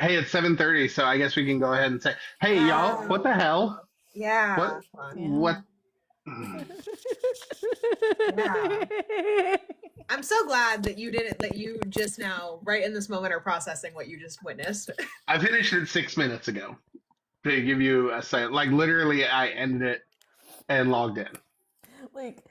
Hey, it's 7:30, so I guess we can go ahead and say, "Hey, y'all, what the Wow. hell? Yeah. What? Fun. What?" Yeah. Yeah. I'm so glad that you just now, right in this moment, are processing what you just witnessed. I finished it 6 minutes ago to give you a sense. Like literally, I ended it and logged in. Like,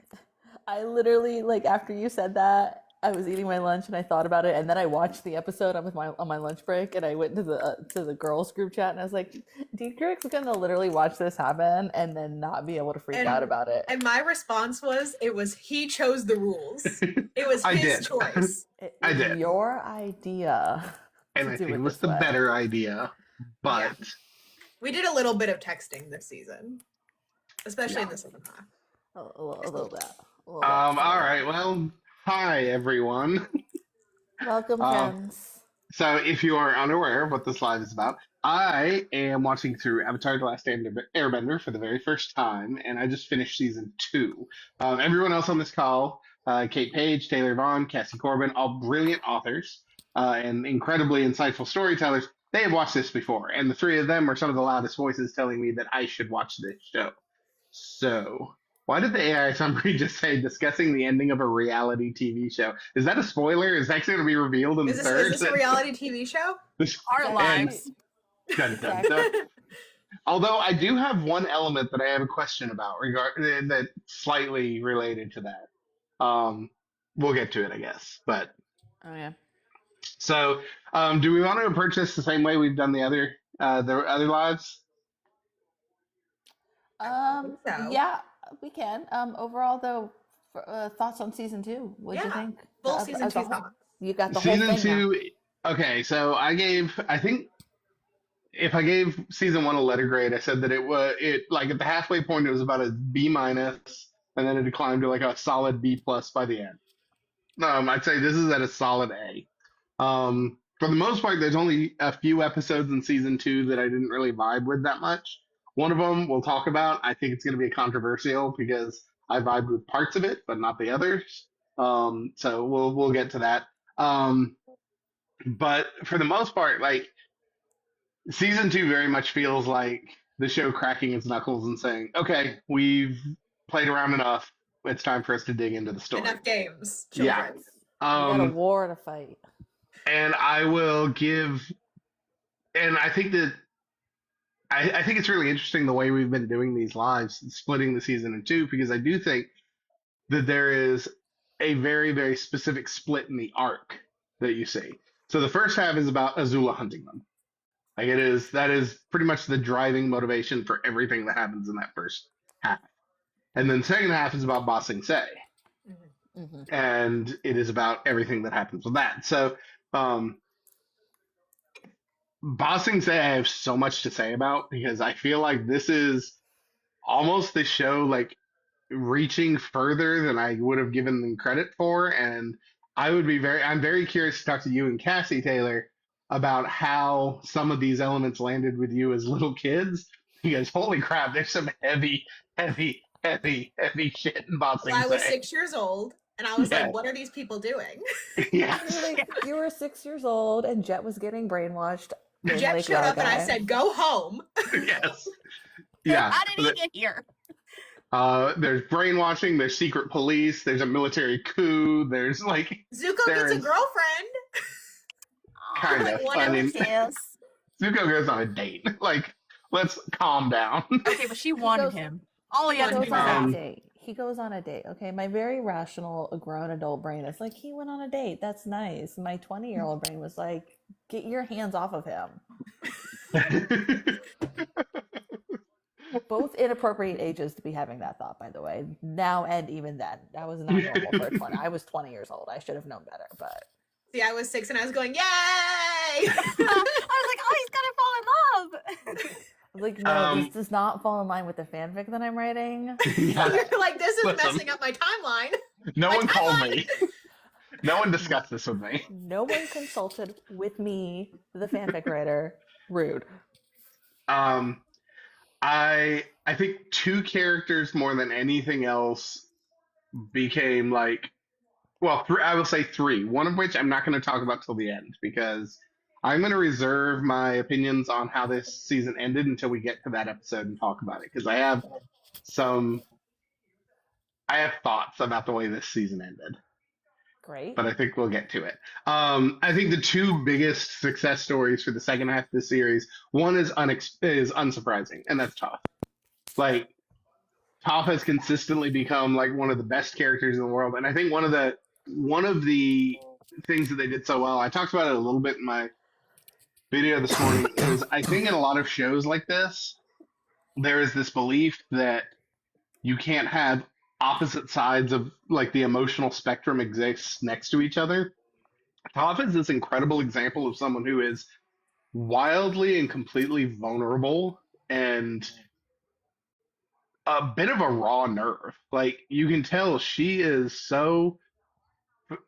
I literally, like, after you said that, I was eating my lunch and I thought about it, and then I watched the episode on my lunch break, and I went to the girls group chat, and I was like, Dietrich's gonna literally watch this happen and then not be able to freak out And about it. and my response was, it was he chose the rules. It was I his did. choice. It I was did, your idea and to I do think it it was this the way. better idea. Yeah. But We did a little bit of texting this season, especially yeah. in the second half. A Just a little little. bit, a little bit, a All little right. bit. Well, hi everyone. Welcome, Um, friends. so if you are unaware of what this live is about, I am watching through Avatar: The Last Airbender for the very first time, and I just finished season two. Everyone else on this call, Cate Page, Taylor Vaughan, Cassie Corbin, all brilliant authors and incredibly insightful storytellers. They have watched this before, and the three of them are some of the loudest voices telling me that I should watch this show. So, why did the AI summary just say discussing the ending of a reality TV show? Is that a spoiler? Is that actually going to be revealed in the Is third? this a reality TV show? It's Our And lives. actually dun, it's dun, actually dun. Although I do have one element that I have a question about that's slightly related to that. We'll get to it, I guess. But oh yeah. so, do we want to approach this the same way we've done the other lives? I think so. Yeah, we can. Overall, though, thoughts on season two? What'd you Yeah. think Full season as a two whole? thoughts. You got the whole Season thing now. two. Okay, so I think if I gave season one a letter grade, I said that it like at the halfway point it was about a B minus, and then it climbed to like a solid B plus by the end. I'd say this is at a solid A. For the most part, there's only a few episodes in season two that I didn't really vibe with that much. One of them we'll talk about. I think it's going to be controversial because I vibed with parts of it, but not the others. So we'll get to that. Um, but for the most part, like season two very much feels like the show cracking its knuckles and saying, "Okay, we've played around enough. It's time for us to dig into the story." Enough games, Yeah. children. We got a Um, war to fight. and I will give, and I think that I think it's really interesting the way we've been doing these lives, splitting the season in two, because I do think that there is a very, very specific split in the arc that you see. So the first half is about Azula hunting them. Like that is pretty much the driving motivation for everything that happens in that first half. And then the second half is about Bossing Se, Mhm. Hmm. and it is about everything that happens with that. So, um, Bossing Say I have so much to say about because I feel like this is almost the show like reaching further than I would have given them credit for, and I'm very curious to talk to you and Cassie Taylor about how some of these elements landed with you as little kids because holy crap, there's some heavy, heavy, heavy, heavy shit in Well, Bossing I was Say. 6 years old, and I was like, Yes, "What are these people doing?" yes, Literally, you were 6 years old, and Jet was getting brainwashed in Jet Lake showed up, and I Yagatai. said, "Go home." yes, yeah. How did he get here? There's brainwashing, there's secret police, there's a military coup, there's like Zuko there gets a is girlfriend. kind Like of. one I mean, Yes. Zuko goes on a date. Like, let's calm down. Okay, but she He wanted goes, him. All he he had to goes do was on a ask. date. He goes on a date. Okay, my very rational, grown adult brain is like, he went on a date. That's nice. My 20-year-old brain was like, get your hands off of him. Both inappropriate ages to be having that thought, by the way. Now and even then, that was not normal for a 20. I was 20 years old. I should have known better, but See, I was 6, and I was going, "Yay!" I was like, oh, he's gonna fall in love. I was like, no, this does not fall in line with the fanfic that I'm writing. Yeah, You're like, "This is listen, messing up my timeline." no My one called timeline. me. No one discussed this with me. No one consulted with me, the fanfic writer. Rude. Um, I think two characters more than anything else became like, well, I will say three. One of which I'm not going to talk about till the end because I'm going to reserve my opinions on how this season ended until we get to that episode and talk about it because some I have thoughts about the way this season ended, Great. but I think we'll get to it. I think the two biggest success stories for the second half of the series, one is unsurprising, and that's Toph. Like Toph has consistently become like one of the best characters in the world, and I think one of the things that they did so well. I talked about it a little bit in my video this morning. Is I think in a lot of shows like this, there is this belief that you can't have opposite sides of like the emotional spectrum exists next to each other. Toph is this incredible example of someone who is wildly and completely vulnerable and a bit of a raw nerve. Like you can tell she is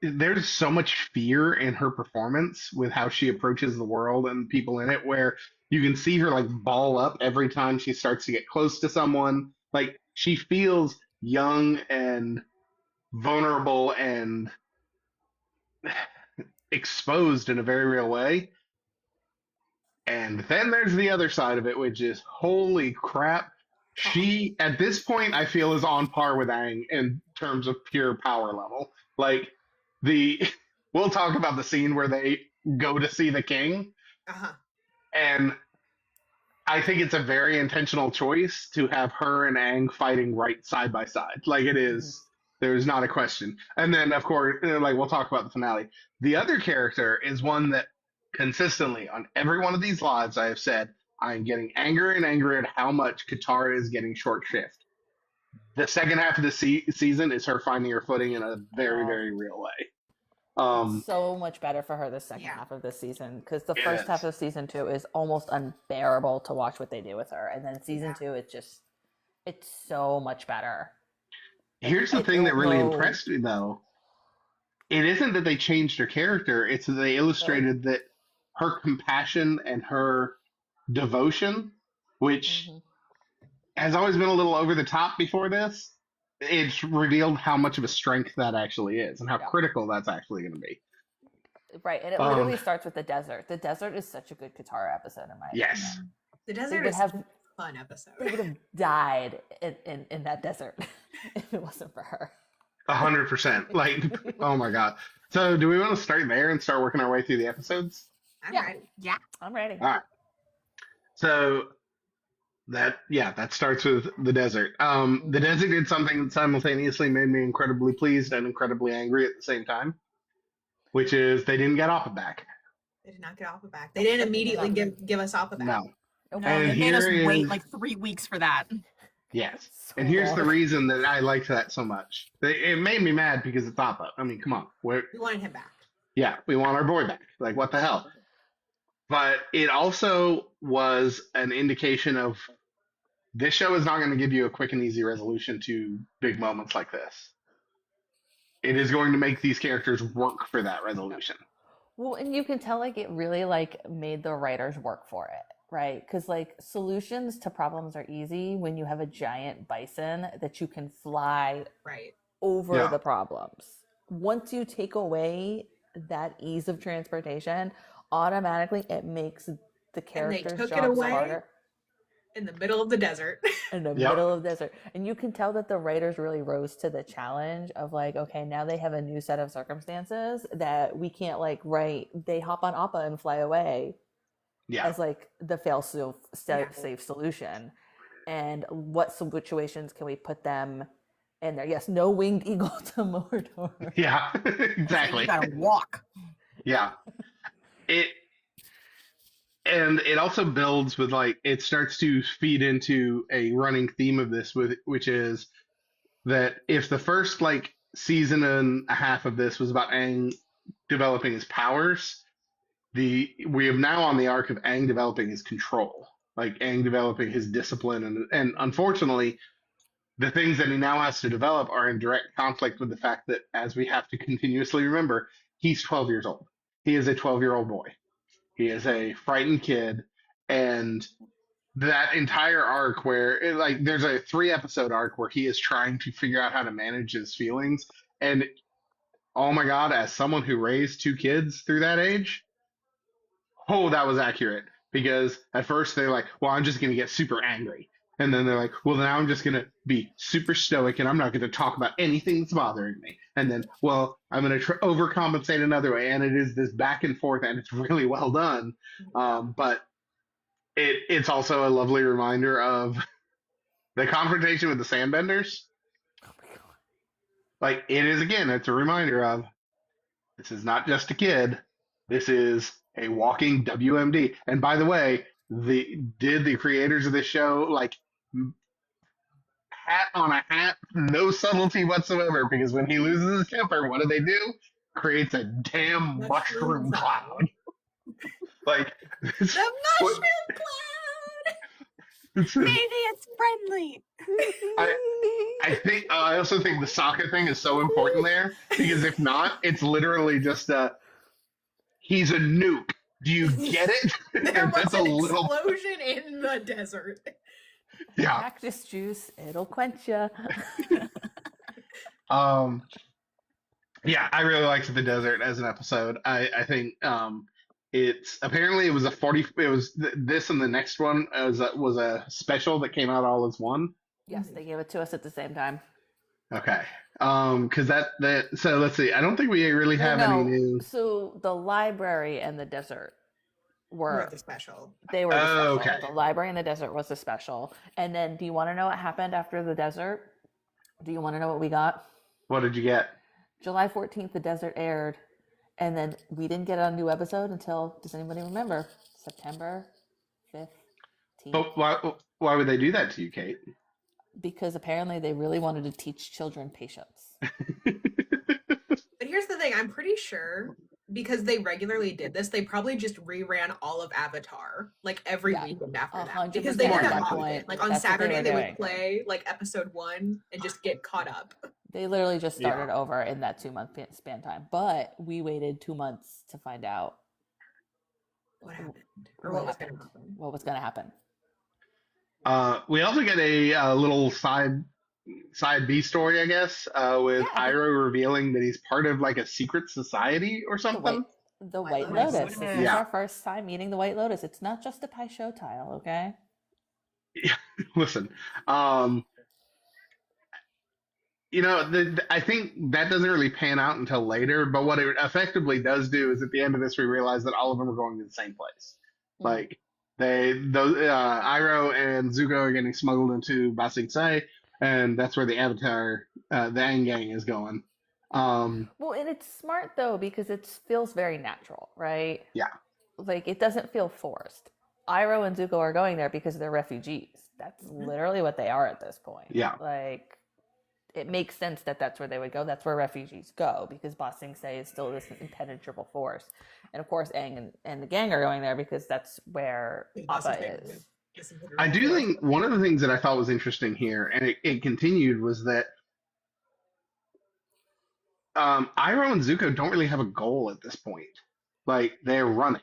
there's so much fear in her performance with how she approaches the world and people in it where you can see her like ball up every time she starts to get close to someone. Like she feels young and vulnerable and exposed in a very real way. And then there's the other side of it, which is holy crap. She, at this point, I feel is on par with Aang in terms of pure power level. Like we'll talk about the scene where they go to see the king, Uh-huh. and I think it's a very intentional choice to have her and Aang fighting right side by side. Like it is, there's not a question. And then, of course, like we'll talk about the finale. The other character is one that consistently on every one of these lives I have said, I'm getting angrier and angrier at how much Katara is getting short shift. The second half of the season is her finding her footing in a very, very real way. So much better for her the second half of this season because the first is. half of season 2 is almost unbearable to watch what they do with her, and then season 2 it's so much better. Here's the thing that really impressed me though. It isn't that they changed her character, it's that they illustrated that her compassion and her devotion, which has always been a little over the top before this, it's revealed how much of a strength that actually is and how critical that's actually going to be. Right, and it literally starts with the desert. The desert is such a good Katara episode in my opinion. The desert is a fun episode. They would have died in that desert if it wasn't for her. 100%. Like, oh my god. So do we want to start there and start working our way through the episodes? I'm ready. Yeah. I'm ready. All right. So that starts with the desert. The desert did something that simultaneously made me incredibly pleased and incredibly angry at the same time, which is they didn't get Appa back. They did not get Appa back. They didn't immediately give us Appa back. No. No, And they made us here wait is- like 3 weeks for that. Yes. So And here's the bad. reason that I liked that so much. It made me mad because it's Appa. I mean, come on. We wanted him back. Yeah, we want our boy back. Like, what the hell? But it also was an indication of this show is not going to give you a quick and easy resolution to big moments like this. It is going to make these characters work for that resolution. Well, and you can tell like it really like made the writers work for it, right? Because like solutions to problems are easy when you have a giant bison that you can fly Right. over Yeah. the problems. Once you take away that ease of transportation, automatically it makes the character's took it jobs away? harder In the middle of the desert. in the Yep. middle of the desert. And you can tell that the writers really rose to the challenge of like, okay, now they have a new set of circumstances that we can't like they hop on Appa and fly away Yeah. as like the safe solution. And what situations can we put them in there? Yes, no winged eagle to Mordor. Yeah, exactly. You gotta walk. Yeah. And it also builds with like it starts to feed into a running theme of this which is that if the first like season and a half of this was about Aang developing his powers, we have now on the arc of Aang developing his control, like Aang developing his discipline and unfortunately the things that he now has to develop are in direct conflict with the fact that, as we have to continuously remember, he's 12 years old. He is a 12-year-old boy. He is a frightened kid. And that entire arc where, like, there's a 3-episode arc where he is trying to figure out how to manage his feelings. And, oh my God, as someone who raised 2 kids through that age, oh, that was accurate. Because at first they're like, well, I'm just going to get super angry. And then they're like, well, now I'm just going to be super stoic and I'm not going to talk about anything that's bothering me. And then, well, I'm going to overcompensate another way. And it is this back and forth and it's really well done. But it's also a lovely reminder of the confrontation with the Sandbenders. Oh my god. Like, it is, again, it's a reminder of this is not just a kid. This is a walking WMD. And by the way, the creators of this show like hat on a hat, no subtlety whatsoever? Because when he loses his temper, what do? Creates a damn mushroom cloud. Like The mushroom cloud. Maybe it's friendly. I also think the Sokka thing is so important there because if not, it's literally just he's a nuke. Do you get it? There was an explosion in the desert. Yeah. Cactus juice, it'll quench ya. Yeah, I really liked the desert as an episode. I think it's apparently it was this and the next one was a special that came out all as one. Yes, they gave it to us at the same time. Okay. Because so let's see. I don't think we really have any new. So the library and the desert were the special. They were the special. Okay. The library and the desert was the special. And then, do you want to know what happened after the desert? Do you want to know what we got? What did you get? July 14th, the desert aired, and then we didn't get a new episode until, does anybody remember? September 15th. But why would they do that to you, Kate? Because apparently they really wanted to teach children patience. But here's the thing, I'm pretty sure because they regularly did this, they probably just reran all of Avatar like every weekend after that. Because they did that often. Like on Saturday they would play like episode 1 and just get caught up. They literally just started over in that 2-month span time. But we waited 2 months to find out what happened. Or what was going to happen. What was going to happen. We also get a little side B story, I guess, with Iroh revealing that he's part of like a secret society or something. The White Lotus. This is our first time meeting the White Lotus. It's not just a pie show tile, okay? Yeah, listen, you know, I think that doesn't really pan out until later. But what it effectively does do is at the end of this, we realize that all of them are going to the same place. Mm-hmm. Like Iroh and Zuko are getting smuggled into Ba Sing Se, and that's where the Avatar, the Aang gang is going. Well, and it's smart though because it feels very natural, right? Yeah. Like it doesn't feel forced. Iroh and Zuko are going there because they're refugees. That's literally what they are at this point. Yeah. Like it makes sense that that's where they would go. That's where refugees go because Ba Sing Se is still this impenetrable force. And of course, Aang and the gang are going there because that's where Appa is. I do think one of the things that I thought was interesting here, and it continued, was that Iroh and Zuko don't really have a goal at this point. Like, they're running.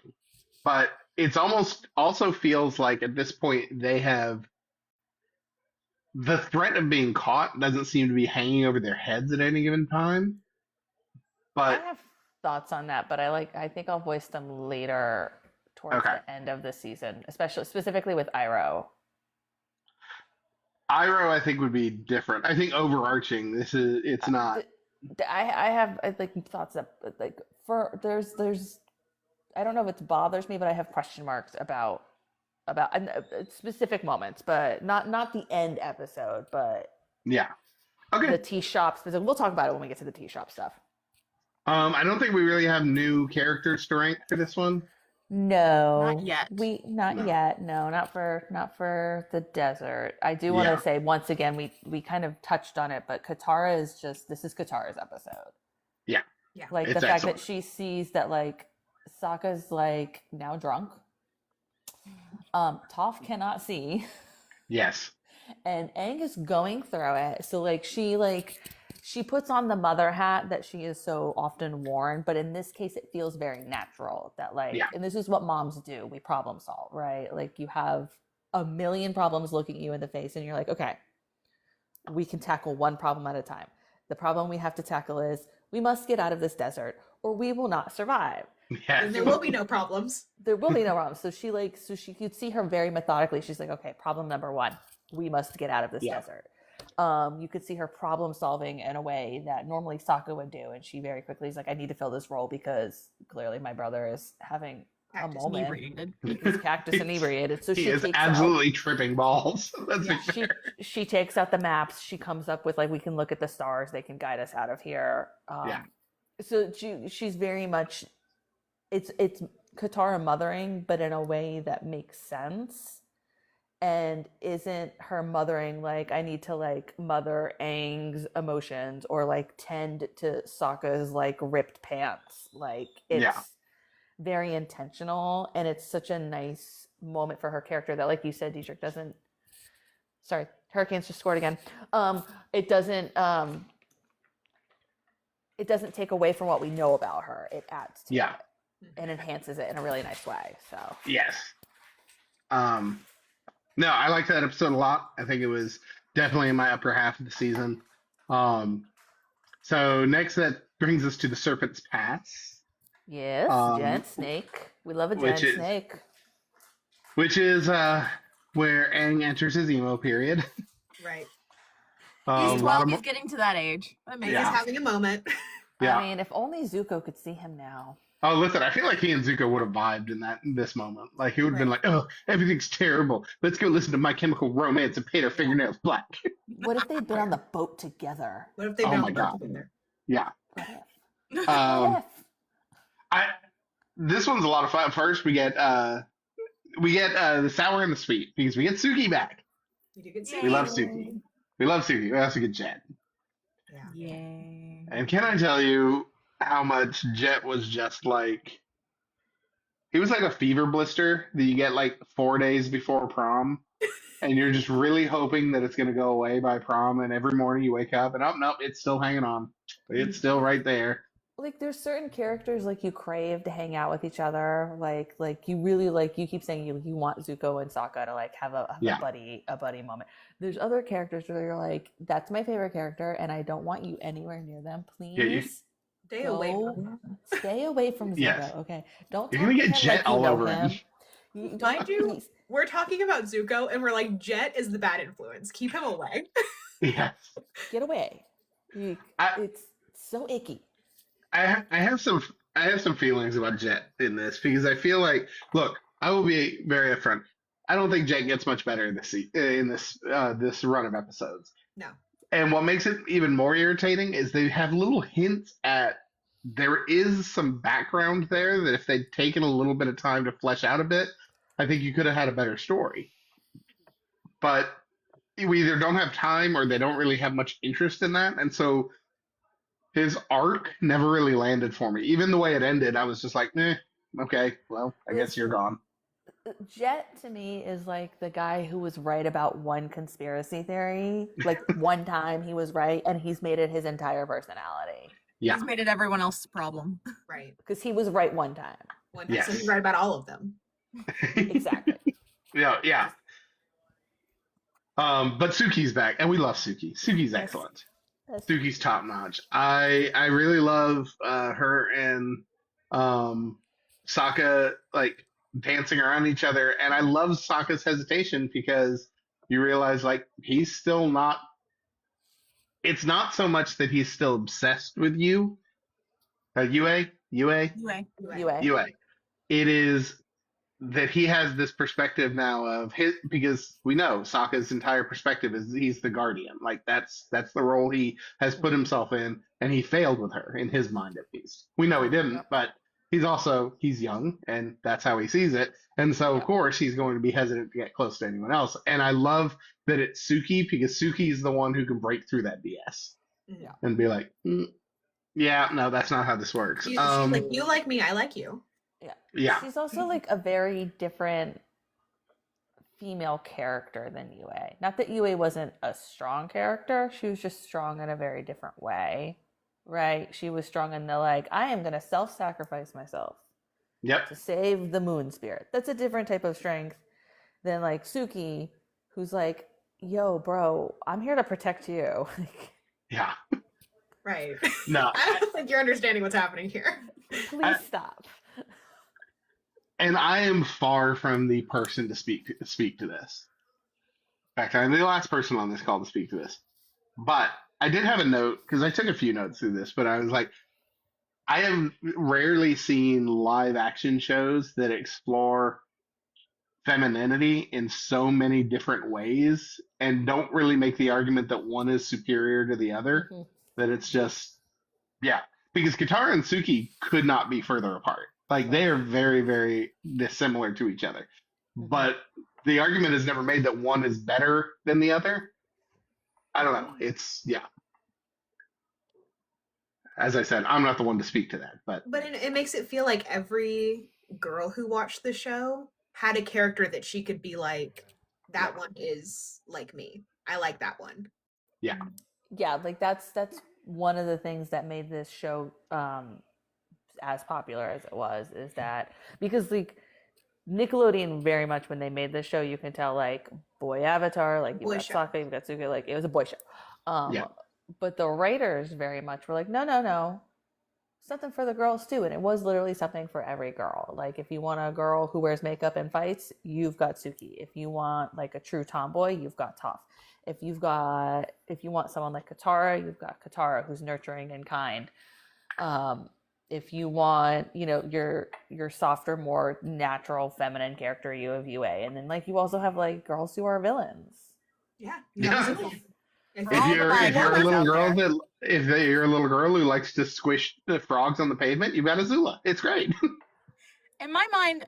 But it's almost also feels like at this point they have the threat of being caught doesn't seem to be hanging over their heads at any given time. But I have thoughts on that, but I think I'll voice them later towards the end of the season, specifically with Iroh. Iroh, I think, would be different. I think overarching, it's not. I have thoughts that there's I don't know if it bothers me, but I have question marks about specific moments, but not the end episode, but yeah, okay. The tea shops. We'll talk about it when we get to the tea shop stuff. I don't think we really have new characters to rank for this one. No, not yet. Not yet. No, not for the desert. I do want to say once again, we kind of touched on it, but Katara this is Katara's episode. Yeah. Like the fact that she sees that like Sokka's like now drunk. Toph cannot see. Yes. And Aang is going through it. So she puts on the mother hat that she is so often worn, but in this case it feels very natural that and this is what moms do. We problem solve, right? Like you have a million problems looking you in the face and you're like, okay, we can tackle one problem at a time. The problem we have to tackle is we must get out of this desert or we will not survive. Yeah. And there will be no problems. There will be no problems. So she could see her very methodically. She's like, okay, problem number 1, we must get out of this desert. You could see her problem solving in a way that normally Sokka would do, and she very quickly is like, I need to fill this role because clearly my brother is having a moment. Inebriated. He's cactus inebriated. So he she is takes absolutely tripping balls. That's she takes out the maps. She comes up with like, we can look at the stars. They can guide us out of here. So she's very much, it's Katara mothering, but in a way that makes sense. And isn't her mothering like, I need to like mother Aang's emotions or like tend to Sokka's like ripped pants. Like it's very intentional, and it's such a nice moment for her character that, like you said, Dietrich doesn't. Sorry, Hurricanes just scored again. It doesn't take away from what we know about her. It adds to it and enhances it in a really nice way. So yes. No, I liked that episode a lot. I think it was definitely in my upper half of the season. So next, that brings us to the Serpent's Pass. Yes, giant snake. We love a giant snake. Which is where Aang enters his emo period. Right. He's 12, he's getting to that age. He's having a moment. Yeah. I mean, if only Zuko could see him now. Oh, listen, I feel like he and Zuko would have vibed in this moment. Like, he would have been like, oh, everything's terrible. Let's go listen to My Chemical Romance and paint our fingernails black. What if they'd been on the boat together? What if they'd been on the boat together? Yeah. What if? This one's a lot of fun. First, we get the sour and the sweet, because we get Suki back. We do get Suki. We love Suki. We also get Jet. Yeah. Yay. And can I tell you how much Jet was just like, he was like a fever blister that you get like 4 days before prom, and you're just really hoping that it's going to go away by prom, and every morning you wake up and nope, it's still hanging on. It's still right there. Like, there's certain characters like you crave to hang out with each other. Like you really like, you keep saying you want Zuko and Sokka to like have a buddy moment. There's other characters where you're like, that's my favorite character, and I don't want you anywhere near them. Please stay away from them. Stay away from Zuko. Yes. Okay, don't. You're gonna get Jet like all over him. Mind you, we're talking about Zuko, and we're like, Jet is the bad influence. Keep him away. Yes. Get away. It's so icky. I have some feelings about Jet in this, because I feel like, look, I will be very upfront. I don't think Jet gets much better in this run of episodes. No. And what makes it even more irritating is they have little hints at, there is some background there that if they'd taken a little bit of time to flesh out a bit, I think you could have had a better story. But we either don't have time or they don't really have much interest in that, and so his arc never really landed for me. Even the way it ended, I was just like, okay, well, I guess you're gone. Jet, to me, is like the guy who was right about one conspiracy theory. Like, one time he was right, and he's made it his entire personality. Yeah. He's made it everyone else's problem. Right. Because he was right one time. Yes. So he's right about all of them. Exactly. Yeah. But Suki's back, and we love Suki. Suki's excellent. Suki's top notch. I really love her and Sokka like dancing around each other, and I love Sokka's hesitation, because you realize like he's still not. It's not so much that he's still obsessed with you. Yue. It is that he has this perspective now of his, because we know Sokka's entire perspective is he's the guardian. Like that's the role he has put himself in, and he failed with her in his mind at least. We know he didn't, but he's young, and that's how he sees it. And so of course he's going to be hesitant to get close to anyone else. And I love that it's Suki, because Suki is the one who can break through that BS and be like, no, that's not how this works. She's like, you like me, I like you. Yeah. She's also like a very different female character than Yue. Not that Yue wasn't a strong character. She was just strong in a very different way, right? She was strong in the like, I am going to self-sacrifice myself to save the moon spirit. That's a different type of strength than like Suki, who's like, yo, bro, I'm here to protect you. Yeah. Right. No. I don't think you're understanding what's happening here. Please stop. and I am far from the person to speak to this. In fact, I'm the last person on this call to speak to this. But I did have a note because I took a few notes through this, but I was like, I have rarely seen live action shows that explore femininity in so many different ways and don't really make the argument that one is superior to the other. Mm-hmm. That it's just, yeah, because Katara and Suki could not be further apart. Like they are very, very dissimilar to each other. Mm-hmm. But the argument is never made that one is better than the other. I don't know. It's, yeah. As I said, I'm not the one to speak to that, but it makes it feel like every girl who watched the show had a character that she could be like, that one is like me. I like that one. Yeah. Yeah, like that's one of the things that made this show as popular as it was, is that because like Nickelodeon very much when they made this show, you can tell like boy Avatar, like you got Sokka, you got Suki, like it was a boy show. Yeah. But the writers very much were like, no, something for the girls too. And it was literally something for every girl. Like if you want a girl who wears makeup and fights, you've got Suki. If you want like a true tomboy, you've got Toph. If you want someone like Katara, you've got Katara, who's nurturing and kind. If you want, your softer, more natural, feminine character, you have UA. And then like you also have like girls who are villains. Yeah. If you're a little girl who likes to squish the frogs on the pavement, you've got Azula. It's great. In my mind,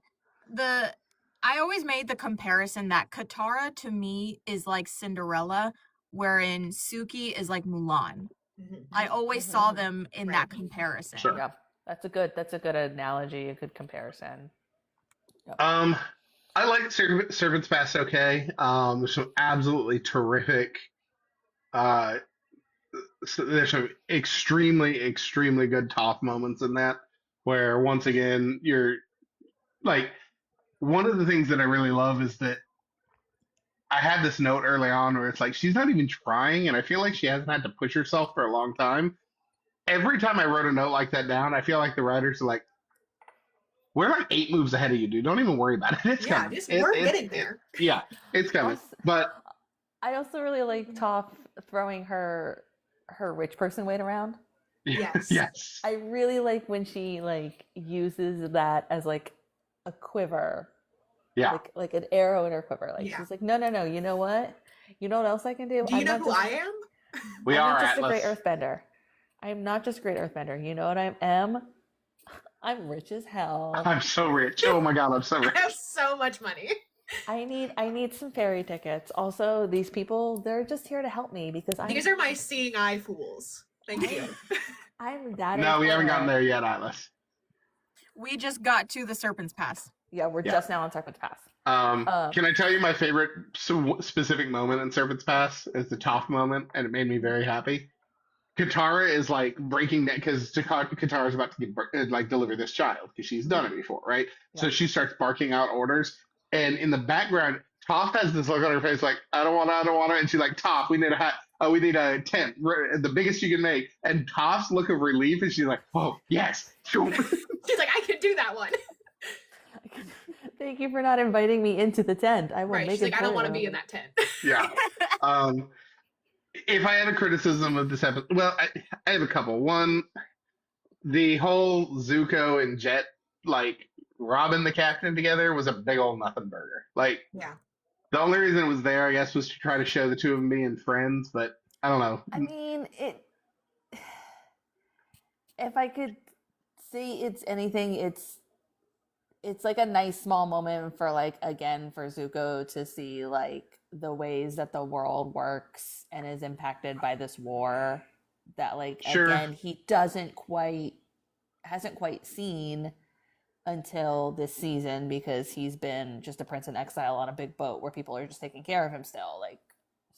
I always made the comparison that Katara to me is like Cinderella, wherein Suki is like Mulan. Mm-hmm. I always saw them in that comparison. Sure. Yeah, that's a good analogy, a good comparison. Yep. I like Servant's Pass. Okay. There's some absolutely terrific. So there's some extremely, extremely good Toph moments in that, where once again you're like, one of the things that I really love is that I had this note early on where it's like she's not even trying, and I feel like she hasn't had to push herself for a long time. Every time I wrote a note like that down, I feel like the writers are like, we're like 8 moves ahead of you, dude. Don't even worry about it. It's coming. We're getting there. Yeah, it's coming. But I also really like Toph throwing her rich person weight around. Yes. Yes. I really like when she like uses that as like a quiver. Yeah. Like an arrow in her quiver. Like she's like, no. You know what? You know what else I can do? Do you know who I am? I'm not just Atlas. a great earthbender. I am not just a great earthbender. You know what I am? I'm rich as hell. I'm so rich. Oh my god, I'm so rich. I have so much money. I need some ferry tickets. Also, these people, they're just here to help me because these are my seeing eye fools. Thank you. I'm that. No, we haven't gotten there yet, Atlas. We just got to the Serpent's Pass. Yeah, we're just now on Serpent's Pass. Can I tell you my favorite specific moment in Serpent's Pass is the Toph moment, and it made me very happy. Katara is like breaking down because Katara is about to deliver this child because she's done it before, right? Yeah. So she starts barking out orders, and in the background, Toph has this look on her face like, I don't want it, and she's like, Toph, we need a tent, the biggest you can make. And Toph's look of relief, and she's like, oh yes. She's like, I can do that one. Thank you for not inviting me into the tent. I will make she's like, I don't want to be in that tent. Yeah. If I had a criticism of this episode, well, I have a couple. One, the whole Zuko and Jet like robbing the captain together was a big old nothing burger. Like, yeah. The only reason it was there, I guess, was to try to show the two of them being friends, but I don't know. I mean, if I could say it's anything, it's like a nice small moment for like, again, for Zuko to see like the ways that the world works and is impacted by this war that like, again, he hasn't quite seen until this season because he's been just a prince in exile on a big boat where people are just taking care of him still. Like,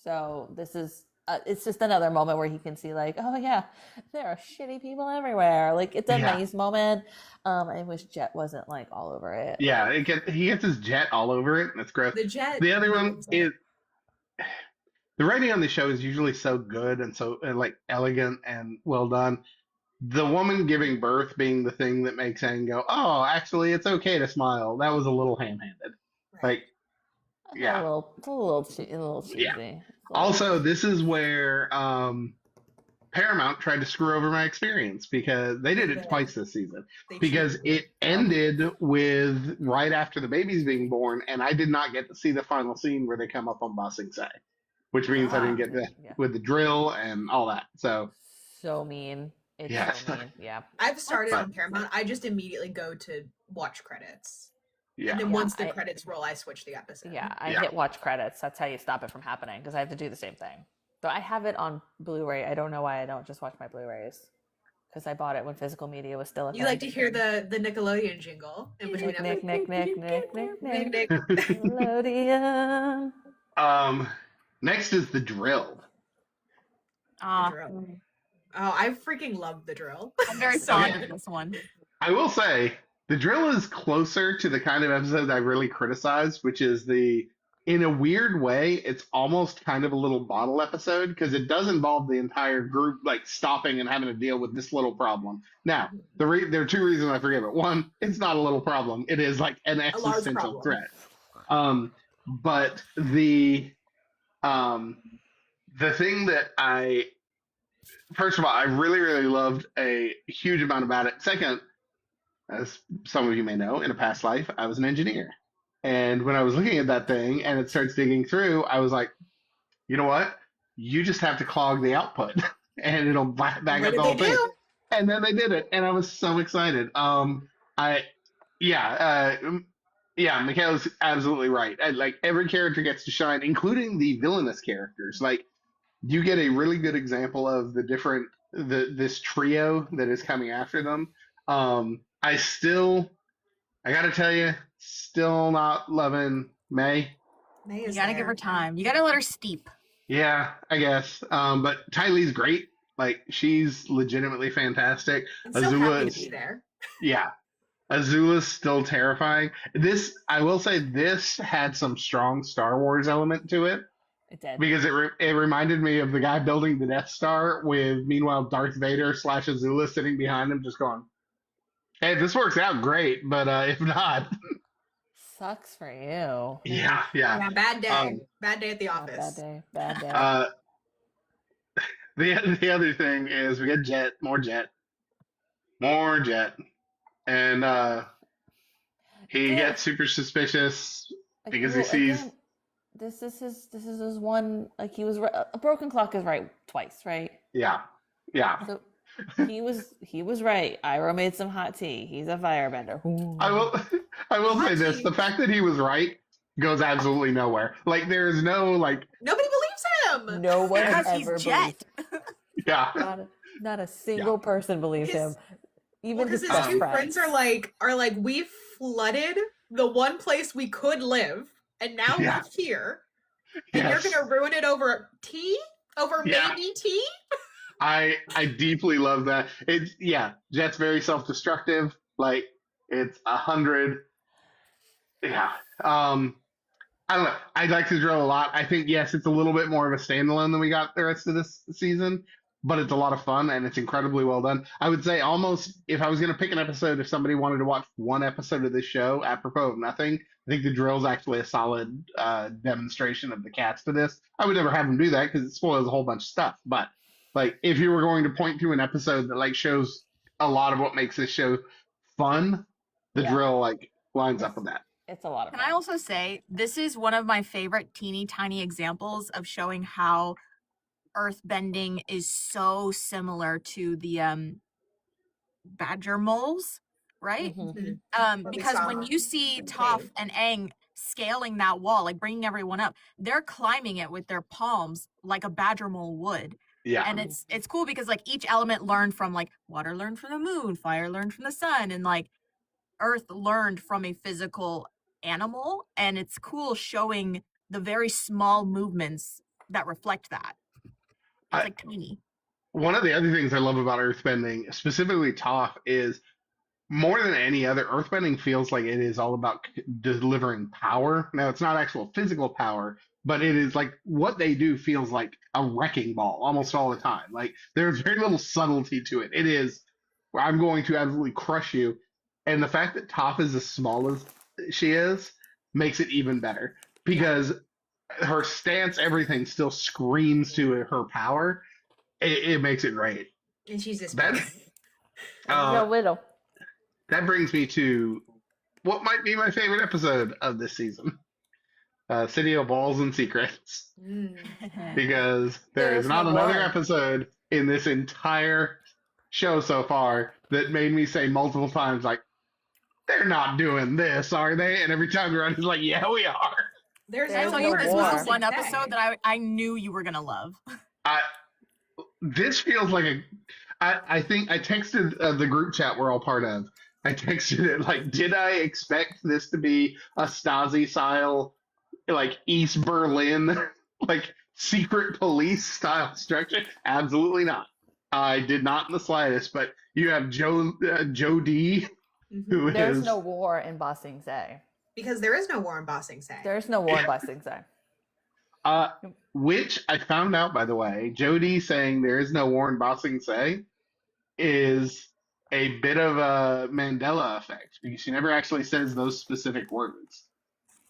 so this is it's just another moment where he can see like, oh yeah, there are shitty people everywhere. Like, it's a nice moment. I wish Jet wasn't like all over it. Yeah, he gets his jet all over it, and it's gross. The other one is the writing on the show is usually so good and so like elegant and well done. the woman giving birth being the thing that makes Aang go, oh, actually, it's okay to smile. That was a little ham-handed. Right. Like, yeah. A little cheesy. Yeah. Also, this is where Paramount tried to screw over my experience because they did it twice this season. Because it ended with right after the baby's being born, and I did not get to see the final scene where they come up on Ba Sing Se, which means I didn't get that with the drill and all that. So mean. It's so mean. Yeah. I've started on Paramount. I just immediately go to watch credits. Yeah. And then once the credits roll, I switch the episode. Yeah, I hit watch credits. That's how you stop it from happening because I have to do the same thing. But I have it on Blu-ray. I don't know why I don't just watch my Blu-rays because I bought it when physical media was still a thing. You like to hear the Nickelodeon jingle in between Nick, Nickelodeon. Next is The Drill. The Drill. Oh, I freaking love The Drill. I'm very fond of this one. I will say, The Drill is closer to the kind of episode I really criticize, which is in a weird way, it's almost kind of a little bottle episode because it does involve the entire group like stopping and having to deal with this little problem. Now, there are two reasons I forgive it. One, it's not a little problem; it is like an existential threat. But the thing that first of all, I really, really loved a huge amount about it. Second, as some of you may know, in a past life, I was an engineer. And when I was looking at that thing and it starts digging through, I was like, you know what? You just have to clog the output and it'll back up the whole thing. And then they did it. And I was so excited. Michaela's absolutely right. Like every character gets to shine, including the villainous characters. Like you get a really good example of this trio that is coming after them. I gotta tell you, still not loving May. You gotta give her time. You gotta let her steep. Yeah, I guess. But Ty Lee's great. Like she's legitimately fantastic. I'm so happy to be there. Yeah. Azula's still terrifying. I will say, this had some strong Star Wars element to it. It did. Because it reminded me of the guy building the Death Star with, meanwhile, Darth Vader / Azula sitting behind him just going, hey, this works out great, but if not... Sucks for you. Yeah. Bad day. Bad day at the office. Bad day. The other thing is we get more Jet. And he gets super suspicious because he sees... Again, this is his one, like he was, a broken clock is right twice, right? Yeah. So he was right. Iroh made some hot tea. He's a firebender. Ooh. I will say this: the fact that he was right goes absolutely nowhere. Like there is no like nobody believes him. No one ever believes. Yeah. Not a single person believes him. Even his best two friends are like we flooded the one place we could live, and now we're here, and you're gonna ruin it over tea, maybe tea. I deeply love that. Jet's very self-destructive. Like it's 100. Yeah. I don't know. I like The Drill a lot. I think yes, it's a little bit more of a standalone than we got the rest of this season, but it's a lot of fun and it's incredibly well done. I would say almost if I was going to pick an episode, if somebody wanted to watch one episode of this show, apropos of nothing, I think The Drill's actually a solid demonstration of the cats to this. I would never have them do that because it spoils a whole bunch of stuff, but like, if you were going to point to an episode that like shows a lot of what makes this show fun, The Drill like lines up with that. It's a lot of fun. Can I also say this is one of my favorite teeny tiny examples of showing how earthbending is so similar to the badger moles, right? Mm-hmm. Because when you see Toph and Aang scaling that wall, like bringing everyone up, they're climbing it with their palms like a badger mole would. Yeah. And it's cool because like each element learned from like water learned from the moon, fire learned from the sun, and like earth learned from a physical animal. And it's cool showing the very small movements that reflect that. It's like tiny. One of the other things I love about earthbending, specifically Toph, is more than any other, earthbending feels like it is all about delivering power. Now, it's not actual physical power, but it is like what they do feels like a wrecking ball almost all the time. Like there's very little subtlety to it. It is, I'm going to absolutely crush you. And the fact that Toph is as small as she is makes it even better because her stance, everything still screams to her power. It makes it great. And she's this that, widow. That brings me to what might be my favorite episode of this season. City of Balls and Secrets. Because there is not another episode in this entire show so far that made me say multiple times, like, they're not doing this, are they? And every time around, he's like, yeah, we are. There's this was one episode that I knew you were going to love. This feels like I think I texted the group chat we're all part of. I texted it like, did I expect this to be a Stasi style, like East Berlin, like secret police style structure? Absolutely not. I did not in the slightest. But you have Jodie, who There's no war in Ba Sing Se. Because there is no war in Ba Sing Se. There's no war in Ba Sing Se. Which I found out, by the way, Jodie saying there is no war in Ba Sing Se is a bit of a Mandela effect because she never actually says those specific words.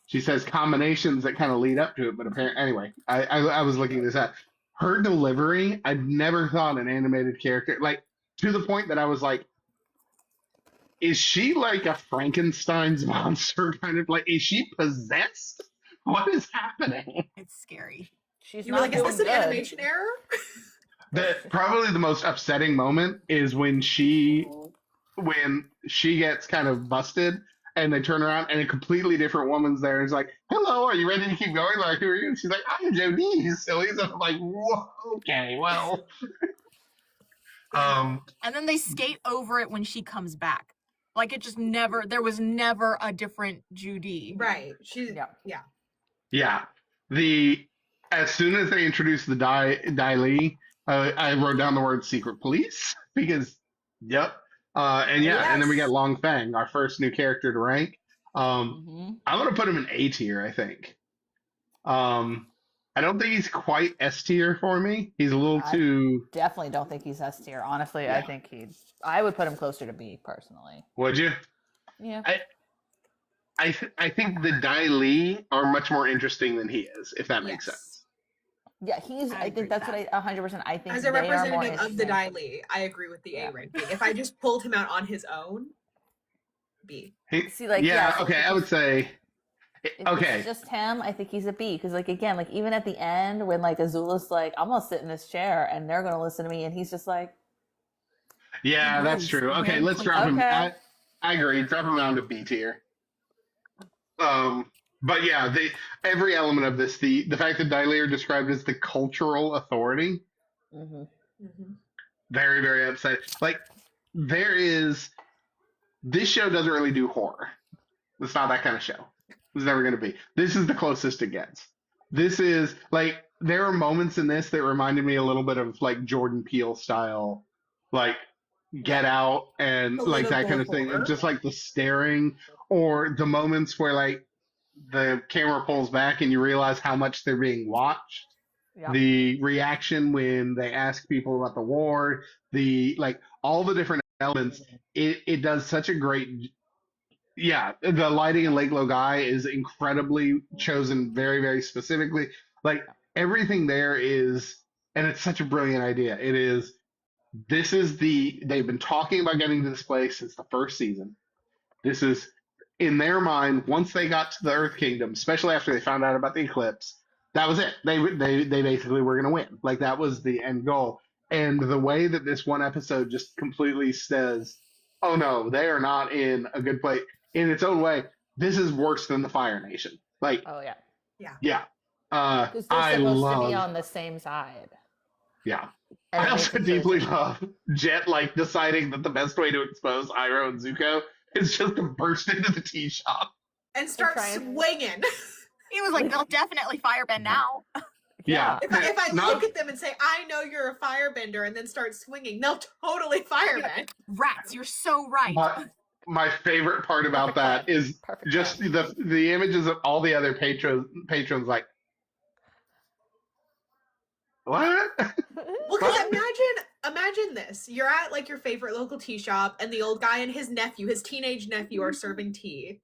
She says combinations that kind of lead up to it, but apparently, anyway, I was looking this up. Her delivery, I've never thought an animated character, like, to the point that I was like, is she like a Frankenstein's monster kind of, like, is she possessed? What is happening? It's scary. You were like, is this an animation error? Probably the most upsetting moment is when she gets kind of busted and they turn around and a completely different woman's there and is like, hello, are you ready to keep going? Like, who are you? And she's like, I'm Jodie. So he's like, whoa, okay, well. And then they skate over it when she comes back. Like it just never, there was never a different Judy. Right. Yeah. As soon as they introduced the Dai Li, I wrote down the word secret police because, yep. And then we got Long Feng, our first new character to rank. I'm going to put him in A tier, I think. I don't think he's quite S tier for me. He's a little too... Definitely don't think he's S tier. Honestly, yeah. I would put him closer to B, personally. Would you? Yeah. I think the Dai Li are much more interesting than he is, if that makes sense. Yeah, I think that's what 100%. I think as a representative of the Dai Li, I agree with the A ranking. If I just pulled him out on his own, B. I would say. If it's just him, I think he's a B. Because, like, again, like, even at the end, when, like, Azula's like, I'm going to sit in this chair, and they're going to listen to me, and he's just like... Yeah, that's true. Okay, let's drop him. I agree. Drop him down to B tier. But yeah, every element of this, the fact that Dai Li are described as the cultural authority, very, very upsetting. Like, this show doesn't really do horror. It's not that kind of show. It's never going to be. This is the closest it gets. This is, like, there are moments in this that reminded me a little bit of, like, Jordan Peele style, like, Get Out and, like, that kind of thing. And just, like, the staring or the moments where, like, the camera pulls back and you realize how much they're being watched. Yeah. The reaction when they ask people about the war, like all the different elements, it does such a great. Yeah, the lighting in Lake Logai is incredibly chosen, very, very specifically. Like everything there is, and it's such a brilliant idea. They've been talking about getting to this place since the first season. This is, in their mind, once they got to the Earth Kingdom, especially after they found out about the eclipse, that was it. They basically were going to win. Like, that was the end goal. And the way that this one episode just completely says, oh no, they are not in a good place. In its own way, this is worse than the Fire Nation. Like, oh yeah. Yeah. Because they're supposed to be on the same side. Yeah. I also deeply love Jet, like, deciding that the best way to expose Iroh and Zuko is just to burst into the tea shop and start swinging. He was like, they'll definitely firebend now. Yeah. If I look at them and say, I know you're a firebender, and then start swinging, they'll totally firebend. Rats, you're so right. My favorite part about that is just the images of all the other patrons like, What? Well, because imagine this. You're at like your favorite local tea shop, and the old guy and his nephew, his teenage nephew, are serving tea.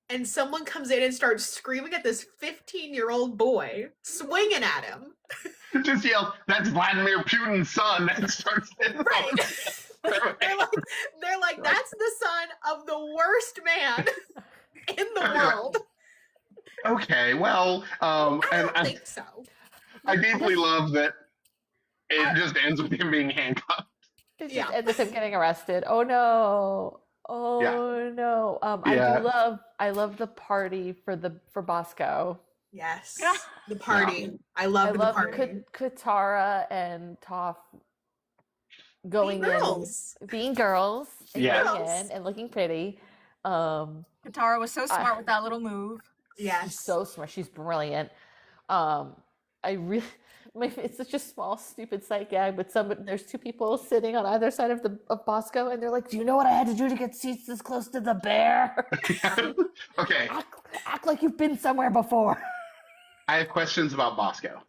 And someone comes in and starts screaming at this 15-year-old boy, swinging at him. Just yell, "That's Vladimir Putin's son!" and starts right. They're like, that's the son of the worst man in the world. Okay, well, I don't think so. I deeply love that it just ends with him being handcuffed. It just ends with him getting arrested. Oh no. Oh no. I love the party for Bosco. Yes. The party. I love the party. Katara and Toph going being girls and going in and looking pretty. Katara was so smart with that little move. Yes. She's so smart. She's brilliant. It's such a small, stupid sight gag, but there's two people sitting on either side of Bosco, and they're like, "Do you know what I had to do to get seats this close to the bear?" Okay. Act like you've been somewhere before. I have questions about Bosco.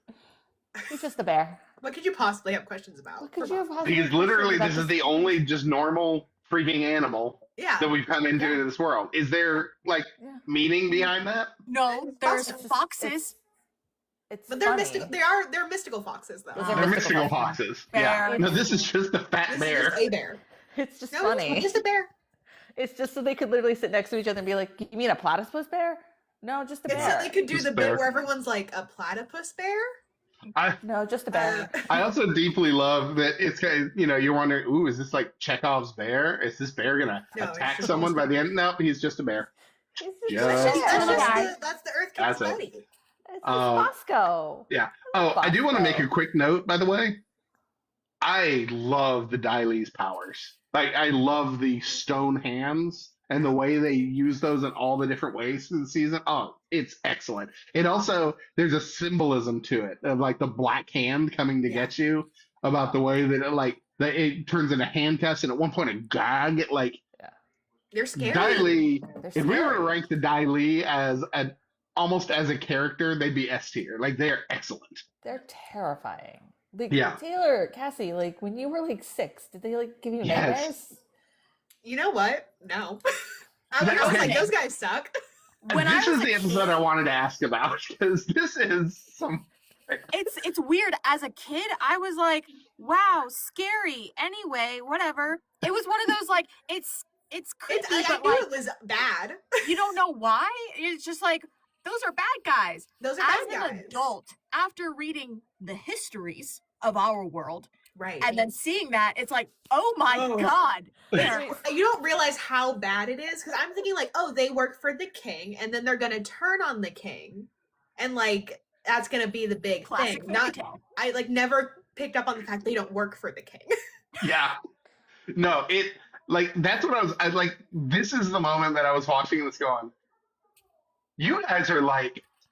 He's just a bear. What could you possibly have questions about? Because literally, this is the only just normal freaking animal that we've come into this world. Is there meaning behind that? No, there's foxes. But they're mystical. They're mystical foxes, though. They're mystical foxes. Yeah. No, this is just a fat bear. This is just a bear. It's just funny. It's just a bear. It's just so they could literally sit next to each other and be like, "You mean a platypus bear?" No, just a bear. So they could do the bit where everyone's like, "A platypus bear?" No, just a bear. I also deeply love that it's kind of, you're wondering, ooh, is this like Chekhov's bear? Is this bear gonna attack someone by the end? No, he's just a bear. That's the Earth King's buddy. It's Bosco. Yeah. Oh, I do want to make a quick note, by the way. I love the Dai Li's powers. Like, I love the stone hands and the way they use those in all the different ways through the season. Oh, it's excellent. It also, there's a symbolism to it of like the black hand coming to get you, about the way that it turns into handcuffs and at one point a gag. They're scary. Dai Li, if we were to rank the Dai Li as almost as a character, they'd be S tier. Like, they are excellent. They're terrifying. Taylor, Cassie, when you were 6, did they give you nightmares? You know what? No. I was like, those guys suck. This is the episode I wanted to ask about, because this is some... It's weird. As a kid, I was like, wow, scary. Anyway, whatever. It was one of those, it's creepy, I knew it was bad. You don't know why? It's just those are bad guys. Those are bad guys. As an adult, after reading the histories of our world, right, and then seeing that, it's like, oh my god. You don't realize how bad it is, because I'm thinking they work for the king, and then they're gonna turn on the king, and that's gonna be the big classic thing. I never picked up on the fact they don't work for the king. Yeah. No, that's what I was this is the moment that I was watching this going, you guys are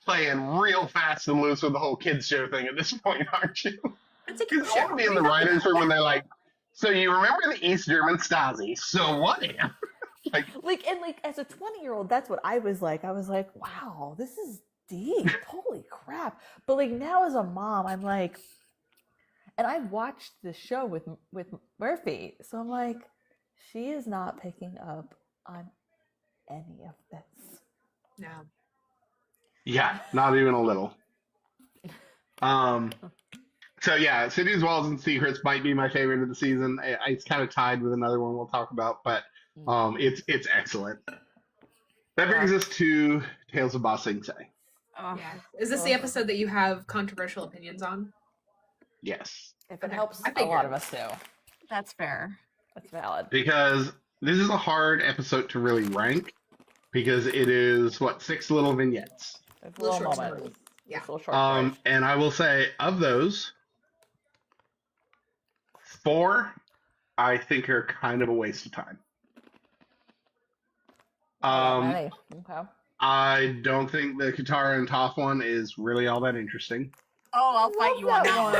playing real fast and loose with the whole kids show thing at this point, aren't you? It's a kids show. I want to be in the writer's room when they're so you remember the East German Stasi, so what? As a 20-year-old, that's what I was like. I was like, wow, this is deep. Holy crap. But now as a mom, I'm like, and I watched the show with Murphy, so I'm like, she is not picking up on any of this. No. Yeah, not even a little. So yeah, Cities, Walls, and Secrets might be my favorite of the season. It's kind of tied with another one we'll talk about, but it's excellent. That brings us to Tales of Ba Sing Se. Yeah. Is this the episode that you have controversial opinions on? Yes. If it helps, a lot of us do. That's fair. That's valid. Because this is a hard episode to really rank, because it is 6 little vignettes. Little moments. Yeah. And I will say, of those, 4 I think are kind of a waste of time. Okay. I don't think the Katara and Toph one is really all that interesting. Oh, I'll fight you on that one.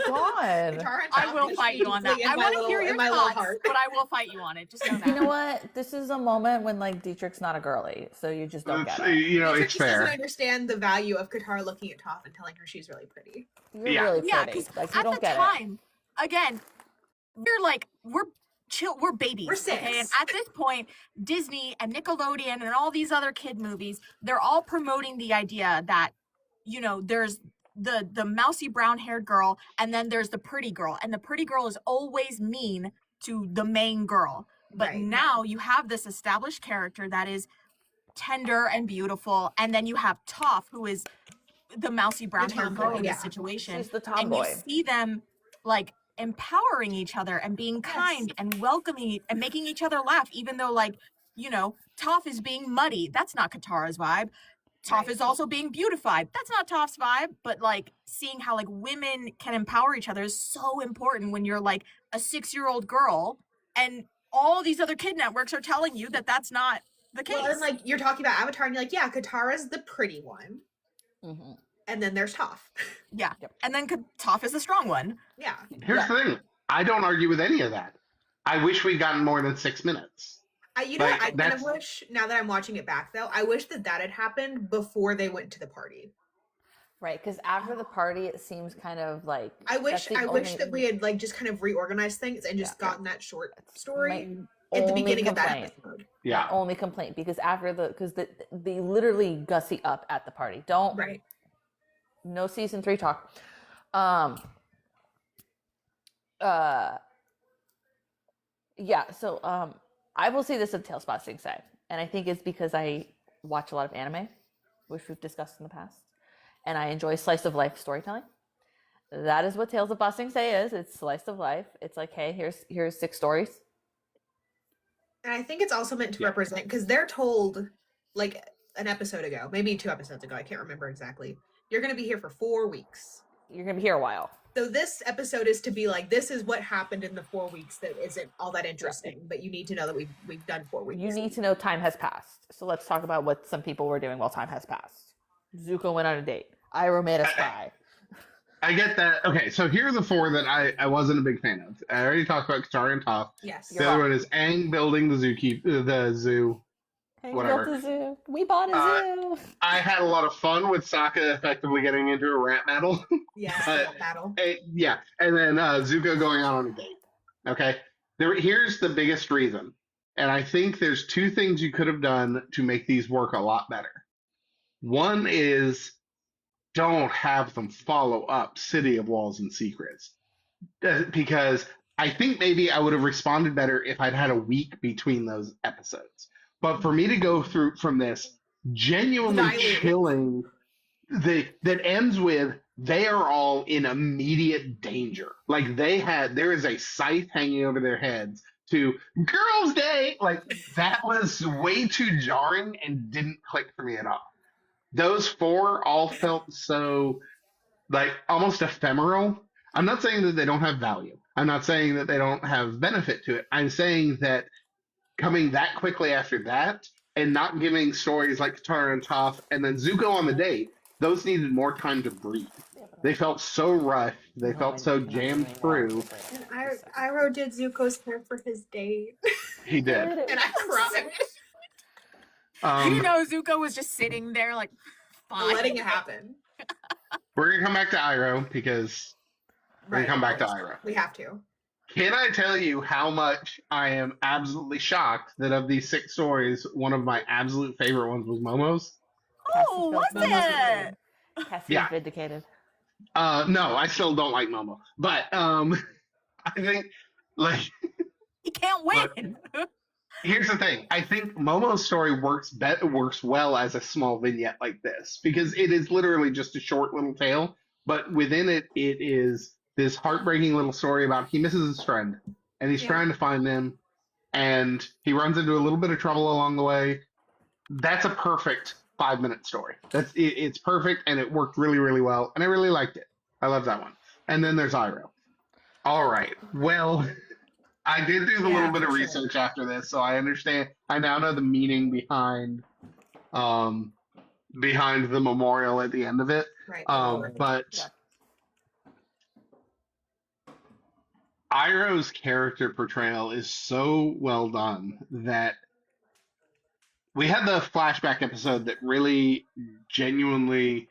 Oh my god. I will fight you on that. I want to hear your thoughts, but I will fight you on it. Just know that. You know what? This is a moment when like Dietrich's not a girly, so you just don't get it. You know, Dietrich it's just fair. doesn't understand the value of Katara looking at Toph and telling her she's really pretty. You're really pretty. Because like, you at don't the get time, again, we're chill, we're babies. We're 6. Okay? And at this point, Disney and Nickelodeon and all these other kid movies, they're all promoting the idea that, you know, there's the mousy brown-haired girl, and then there's the pretty girl, and the pretty girl is always mean to the main girl. But now you have this established character that is tender and beautiful, and then you have Toph, who is the mousy brown-haired girl in this situation. She's the tomboy. And you see them like empowering each other and being kind and welcoming and making each other laugh, even though, like, you know, Toph is being muddy. That's not Katara's vibe. Toph is also being beautified. That's not Toph's vibe. But like seeing how like women can empower each other is so important when you're like a 6-year-old girl and all these other kid networks are telling you that that's not the case. Well, and like you're talking about Avatar and you're like, yeah, Katara's the pretty one. Mm-hmm. And then there's Toph. Yeah. And then Toph is the strong one. Yeah. Here's the thing. I don't argue with any of that. I wish we'd gotten more than 6 minutes. You know, I kind of wish, now that I'm watching it back, though, I wish that had happened before they went to the party. Right, because after the party, it seems kind of like... I wish that we had, like, just kind of reorganized things and just gotten that short story at the beginning of that episode. Yeah. My only complaint, because after because they literally gussy up at the party. Don't... Right. No season 3 talk. Yeah, so... I will say this of Tales of Sing Say, and I think it's because I watch a lot of anime, which we've discussed in the past, and I enjoy slice of life storytelling. That is what Tales of Sing Say is. It's slice of life. It's like, hey, here's 6 stories. And I think it's also meant to represent, because they're told, like, an episode ago, maybe 2 episodes ago, I can't remember exactly, you're going to be here for 4 weeks. You're going to be here a while. So this episode is to be like, this is what happened in the 4 weeks that isn't all that interesting, but you need to know that we've done 4 weeks. You need to know time has passed. So let's talk about what some people were doing while time has passed. Zuko went on a date. Iroh made a spy. I get that. Okay, so here are the 4 that I wasn't a big fan of. I already talked about Katara and Toph. Yes. The other one is Aang building the zoo. Whatever. Built a zoo. We bought a zoo. I had a lot of fun with Sokka effectively getting into a rap battle. Yes, battle. Yeah, and then Zuko going out on a date. Okay, here's the biggest reason, and I think there's 2 things you could have done to make these work a lot better. One is don't have them follow up City of Walls and Secrets, because I think maybe I would have responded better if I'd had a week between those episodes. But for me to go through from this genuinely chilling, that ends with they are all in immediate danger. Like there is a scythe hanging over their heads to Girls' Day. Like that was way too jarring and didn't click for me at all. Those 4 all felt so like almost ephemeral. I'm not saying that they don't have value. I'm not saying that they don't have benefit to it. I'm saying that coming that quickly after that and not giving stories like Katara and Toph and then Zuko on the date, those needed more time to breathe. They felt so rushed. They felt so jammed through. And Iroh did Zuko's hair for his date. He did. And I cried. You know, Zuko was just sitting there like, fine. Letting it happen. We're going to come back to Iroh because we're going to come back to Iroh. We have to. Can I tell you how much I am absolutely shocked that of these 6 stories, one of my absolute favorite ones was Momo's? Oh, was it? Cassie's vindicated. No, I still don't like Momo. But I think, like... He can't win! Here's the thing. I think Momo's story works well as a small vignette like this, because it is literally just a short little tale, but within it, it is this heartbreaking little story about he misses his friend, and he's trying to find him, and he runs into a little bit of trouble along the way. That's a perfect 5-minute story. It's perfect, and it worked really, really well, and I really liked it. I love that one. And then there's Iroh. All right. Well, I did do the little bit of research after this, so I understand. I now know the meaning behind the memorial at the end of it. Right. But Iroh's character portrayal is so well done that we had the flashback episode that really genuinely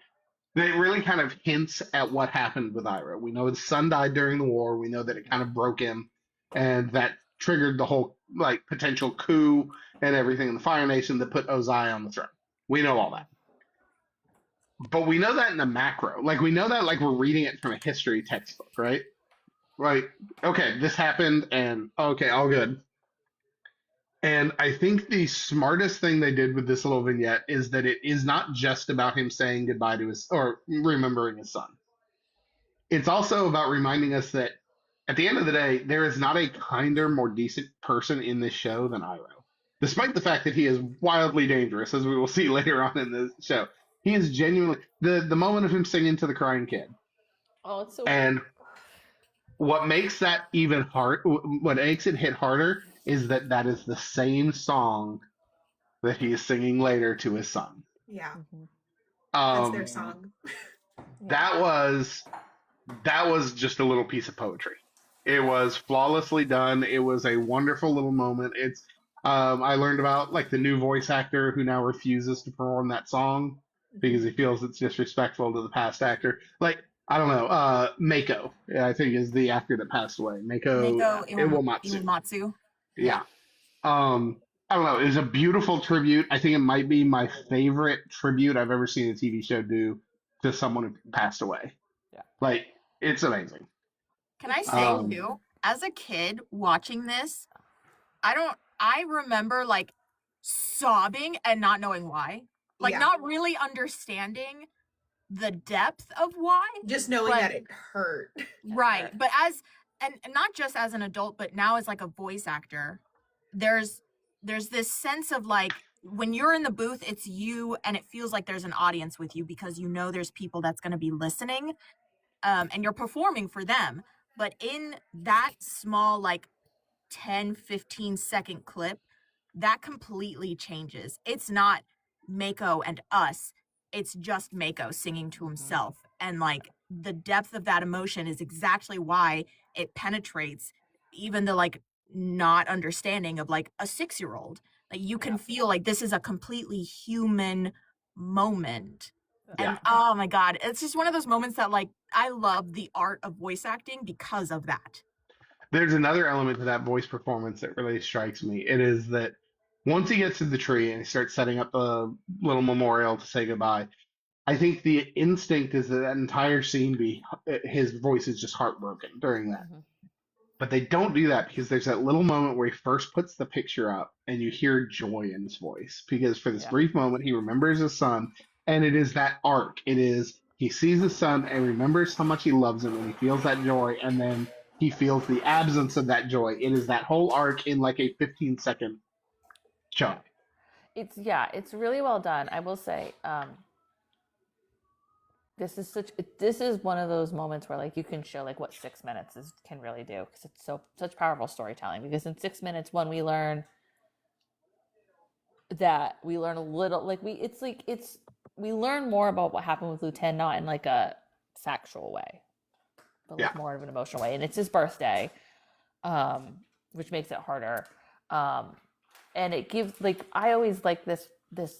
that really kind of hints at what happened with Iroh. We know his son died during the war. We know that it kind of broke him, and that triggered the whole like potential coup and everything in the Fire Nation that put Ozai on the throne. We know all that. But we know that in the macro. Like we know that like we're reading it from a history textbook, right? Like, okay, this happened and okay, all good. And I think the smartest thing they did with this little vignette is that it is not just about him saying goodbye to his or remembering his son. It's also about reminding us that at the end of the day, there is not a kinder, more decent person in this show than Iroh. Despite the fact that he is wildly dangerous, as we will see later on in the show. He is genuinely the moment of him singing to the crying kid. Oh, it's so and what makes that even hard, what makes it hit harder is that that is the same song that he is singing later to his son. Yeah. That's their song. That was just a little piece of poetry. It was flawlessly done. It was a wonderful little moment. It's I learned about like the new voice actor who now refuses to perform that song because he feels it's disrespectful to the past actor. Like, I don't know, Mako, I think is the actor that passed away. Mako Iwamatsu. Yeah. I don't know. It was a beautiful tribute. I think it might be my favorite tribute I've ever seen a TV show do to someone who passed away. Yeah. Like, it's amazing. Can I say too, as a kid watching this, I remember like sobbing and not knowing why. Like not really understanding the depth of why. Just knowing that it hurt. Right. But and not just as an adult, but now as like a voice actor, there's this sense of like when you're in the booth, it's you and it feels like there's an audience with you because you know there's people that's going to be listening and you're performing for them. But in that small like 10-15 second clip, that completely changes. It's not Mako and us. It's just Mako singing to himself. And like the depth of that emotion is exactly why it penetrates even the like not understanding of like a 6-year-old. Like you can feel like this is a completely human moment. And oh my God, it's just one of those moments that like I love the art of voice acting because of that. There's another element to that voice performance that really strikes me. It is that once he gets to the tree and he starts setting up a little memorial to say goodbye, I think the instinct is that entire scene his voice is just heartbroken during that. Mm-hmm. But they don't do that because there's that little moment where he first puts the picture up and you hear joy in his voice. Because for this brief moment, he remembers his son, and it is that arc. It is he sees his son and remembers how much he loves him, and he feels that joy, and then he feels the absence of that joy. It is that whole arc in like a 15-second chunk. It's really well done. I will say, this is one of those moments where like you can show like what 6 minutes can really do because it's such powerful storytelling. Because in 6 minutes, we learn a little like we learn more about what happened with Lieutenant, not in like a factual way, but like more of an emotional way. And it's his birthday, which makes it harder. And it gives like I always like this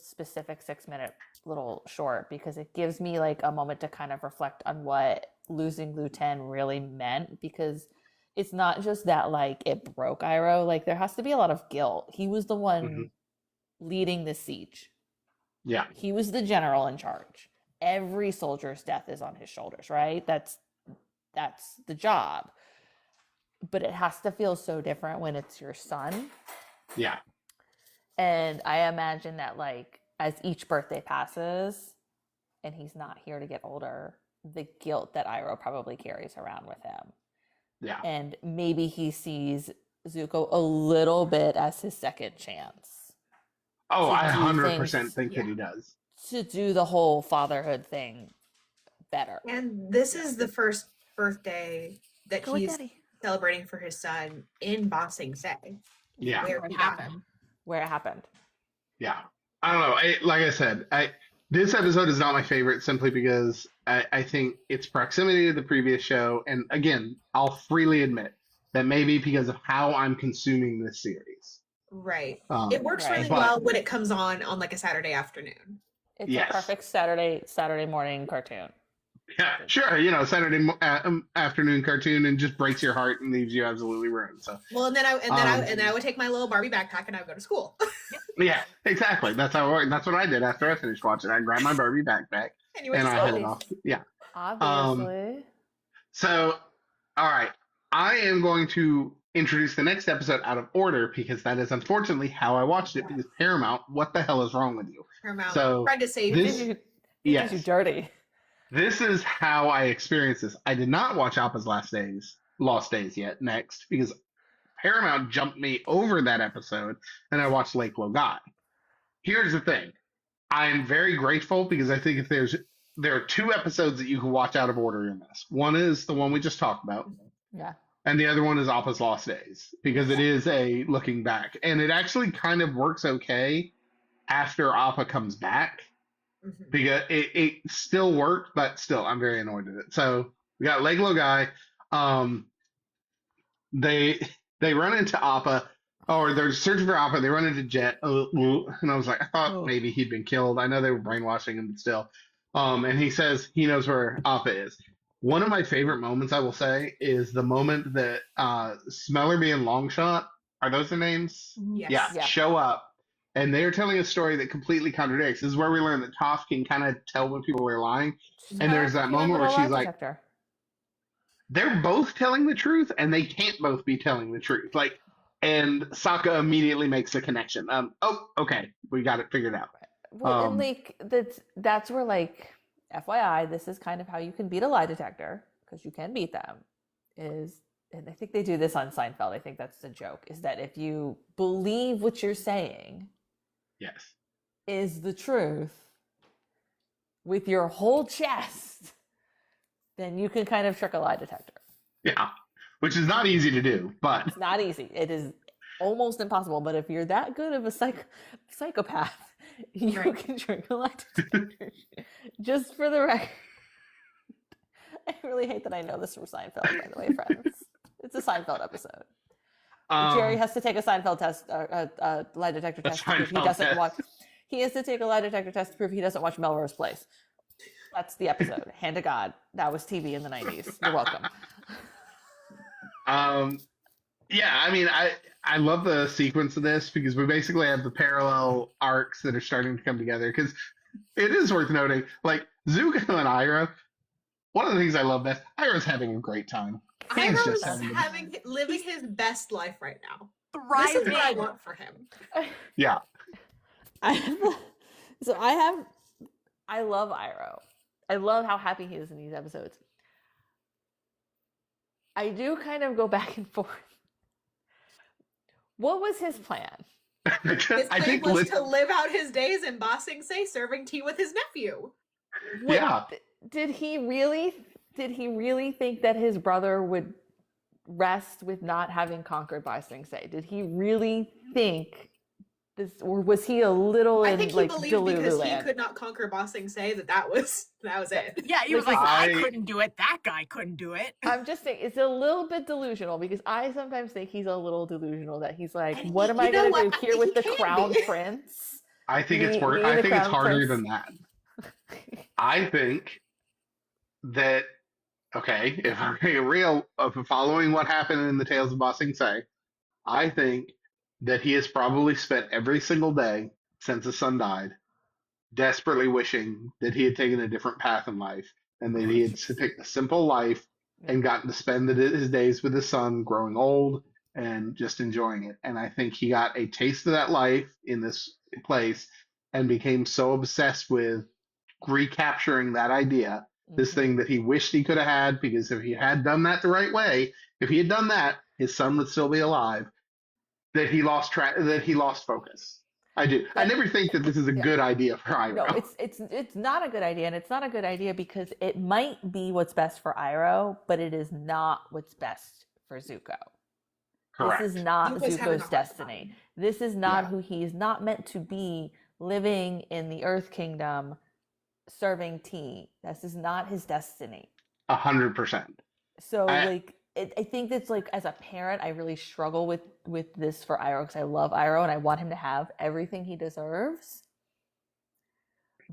specific 6 minute little short because it gives me like a moment to kind of reflect on what losing Lieutenant really meant, because it's not just that like it broke Iroh. Like there has to be a lot of guilt. He was the one leading the siege. Yeah. He was the general in charge. Every soldier's death is on his shoulders, right? That's the job. But it has to feel so different when it's your son. Yeah. And I imagine that like as each birthday passes and he's not here to get older, the guilt that Iroh probably carries around with him. Yeah. And maybe he sees Zuko a little bit as his second chance. Oh, I 100% think that he does. To do the whole fatherhood thing better. And this is the first birthday that he's celebrating for his son in Ba Sing Se. Yeah. Where it happened. Yeah. I don't know. Like I said, this episode is not my favorite simply because I think its proximity to the previous show, and again, I'll freely admit, that may be because of how I'm consuming this series. Right. It works really well when it comes on like a Saturday afternoon. It's a perfect Saturday morning cartoon. Yeah, sure. Saturday afternoon cartoon, and just breaks your heart and leaves you absolutely ruined. So. Well, and then I would take my little Barbie backpack and I would go to school. Yeah, exactly. That's how it worked. That's what I did after I finished watching. I grabbed my Barbie backpack and I headed off. Yeah. Obviously. So, all right. I am going to introduce the next episode out of order because that is unfortunately how I watched it. Because Paramount, what the hell is wrong with you? Paramount, tried to save you. Yes. You dirty. This is how I experienced this. I did not watch Appa's Lost Days yet next because Paramount jumped me over that episode and I watched Lake Logai. Here's the thing. I'm very grateful because I think there are 2 episodes that you can watch out of order in this. One is the one we just talked about. Yeah. And the other one is Appa's Lost Days because it is a looking back. And it actually kind of works okay after Appa comes back. Mm-hmm. Because it still worked, but still, I'm very annoyed with it. So we got Lake Logai. They run into Appa, or they're searching for Appa. They run into Jet, and I was like, I thought maybe he'd been killed. I know they were brainwashing him, but still. And he says he knows where Appa is. One of my favorite moments, I will say, is the moment that Smellerby and Longshot, are those their names? Yes. Yeah, show up. And they're telling a story that completely contradicts. This is where we learn that Toph can kind of tell when people are lying. And there's that moment where she's like, they're both telling the truth, and they can't both be telling the truth. And Sokka immediately makes a connection. Okay, we got it figured out. Well, and that's where FYI, this is kind of how you can beat a lie detector, because you can beat them. And I think they do this on Seinfeld. I think that's the joke, is that if you believe what you're saying, yes, is the truth with your whole chest, then you can kind of trick a lie detector. Yeah, which is not easy to do, but it's not easy. It is almost impossible. But if you're that good of a psychopath, you can trick a lie detector. Just for the record, I really hate that I know this from Seinfeld. By the way, friends, it's a Seinfeld episode. Jerry has to take a Seinfeld test, a lie detector test. To prove he doesn't watch. He has to take a lie detector test to prove he doesn't watch Melrose Place. That's the episode. Hand to God, that was TV in the 90s. You're welcome. Yeah, I mean, I love the sequence of this because we basically have the parallel arcs that are starting to come together. Because it is worth noting, Zuko and Iroh. One of the things I love best, Iroh's having a great time. Iroh's living his best life right now. This is what I want for him. Yeah. I love Iroh. I love how happy he is in these episodes. I do kind of go back and forth. What was his plan? His plan was to live out his days in Ba Sing Se serving tea with his nephew. Yeah. Did he really think that his brother would rest with not having conquered Ba Sing Se? Did he really think this, or was he a little I think he believed because land? He could not conquer Ba Sing Se that was it. Yeah, he was like, I couldn't do it. That guy couldn't do it. I'm just saying it's a little bit delusional because I sometimes think he's a little delusional that he's like, what am I going to do here with the crown prince? I think it's worse. I think it's harder than that. I think that, okay, if I'm being real, following what happened in the Tales of Ba Sing Se, I think that he has probably spent every single day since his son died desperately wishing that he had taken a different path in life and that he had picked a simple life and gotten to spend his days with his son growing old and just enjoying it. And I think he got a taste of that life in this place and became so obsessed with recapturing that idea, this thing that he wished he could have had, because if he had done that the right way, if he had done that, his son would still be alive, that he lost focus. I do. I never think that this is a good idea for Iroh. No, it's not a good idea, and it's not a good idea because it might be what's best for Iroh, but it is not what's best for Zuko. Correct. This is not Zuko's destiny. This is not who he is not meant to be, living in the Earth Kingdom, serving tea. This is not his destiny. 100%. So I think that's like, as a parent, I really struggle with this for Iroh, because I love Iroh and I want him to have everything he deserves.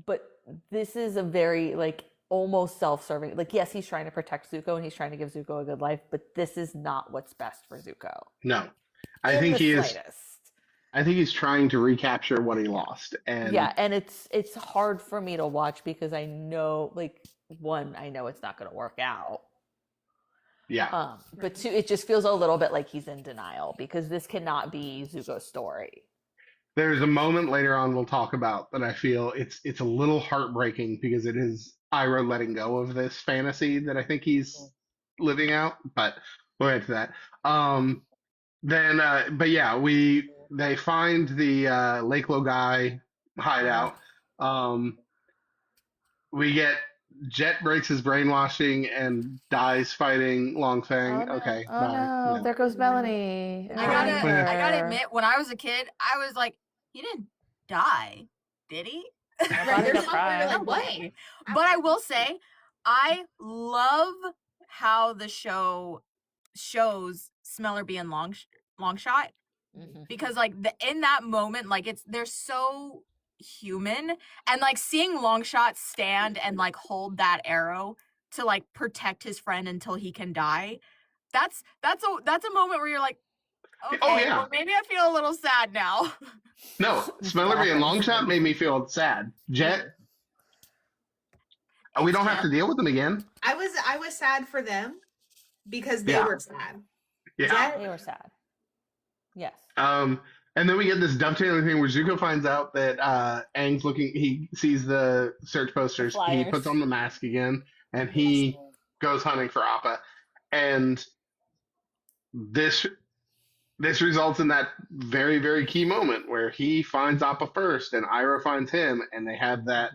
But this is a very like almost self-serving. Like, yes, he's trying to protect Zuko and he's trying to give Zuko a good life, but this is not what's best for Zuko. No, I think he is. I think he's trying to recapture what he lost, and and it's hard for me to watch because I know, like, one, I know it's not going to work out. Yeah. But two, it just feels a little bit like he's in denial because this cannot be Zuko's story. There's a moment later on we'll talk about that I feel it's a little heartbreaking because it is Iroh letting go of this fantasy that I think he's living out, but we'll get to that. But yeah, they find the Lake Logai hideout. We get Jet breaks his brainwashing and dies fighting Long Feng. Oh, no. Okay. Oh no, yeah. There goes Melanie. I gotta admit, when I was a kid, I was like, he didn't die, did he? Like, what? But I will say, I love how the show shows Smeller being Longshot, because like in that moment, like they're so human, and like seeing Longshot stand and like hold that arrow to like protect his friend until he can die, that's a moment where you're like, okay, well, maybe I feel a little sad now. No, Smeller being Longshot made me feel sad. Jet, we don't have to deal with them again. I was sad for them because they were sad. Yeah, they were sad. Yes. And then we get this dovetailing thing where Zuko finds out that Aang's looking. He sees the search posters. He puts on the mask again, and he goes hunting for Appa. And this results in that very, very key moment where he finds Appa first, and Iroh finds him, and they have that.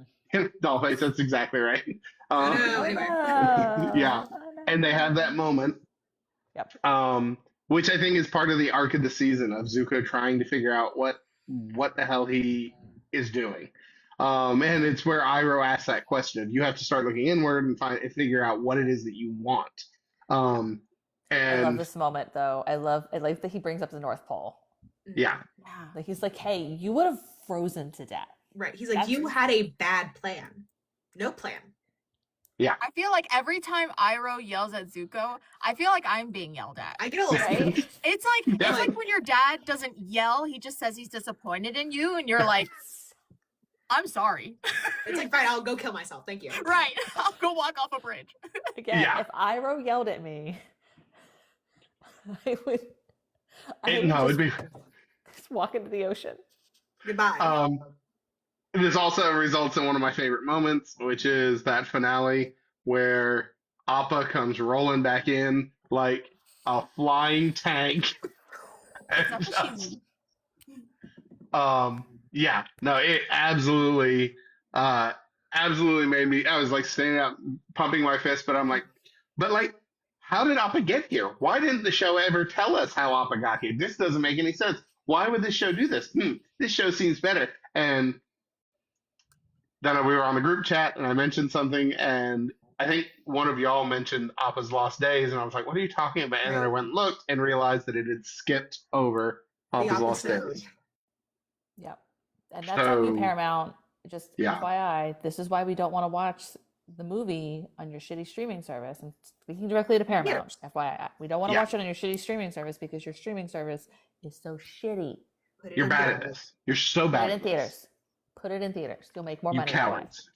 Dollface, that's exactly right. Yeah, and they have that moment. Yep. Which I think is part of the arc of the season of Zuko trying to figure out what the hell he is doing. And it's where Iroh asks that question. You have to start looking inward and figure out what it is that you want. And I love this moment, though. I like that he brings up the North Pole. Yeah. Like, he's like, hey, you would have frozen to death. Right. He's like, you had a bad plan. No plan. Yeah. I feel like every time Iroh yells at Zuko, I feel like I'm being yelled at. I get a little right? It's like when your dad doesn't yell, he just says he's disappointed in you, and you're like, I'm sorry. It's like, fine, I'll go kill myself. Thank you. Right. I'll go walk off a bridge. Again, if Iroh yelled at me, I would just walk into the ocean. Goodbye. This also results in one of my favorite moments, which is that finale where Appa comes rolling back in like a flying tank. It absolutely made me. I was like standing up, pumping my fist, but I'm like, how did Appa get here? Why didn't the show ever tell us how Appa got here? This doesn't make any sense. Why would this show do this? This show seems better. And then we were on the group chat, and I mentioned something, and I think one of y'all mentioned Appa's Lost Days, and I was like, what are you talking about? And then I went and looked and realized that it had skipped over Appa's Lost Days. Yep. And that's on you, Paramount. Just FYI, this is why we don't want to watch the movie on your shitty streaming service. I'm speaking directly to Paramount. FYI, we don't want to watch it on your shitty streaming service because your streaming service is so shitty. You're bad at this. You're so bad at this. Put it in theaters. You'll make more money. You cowards.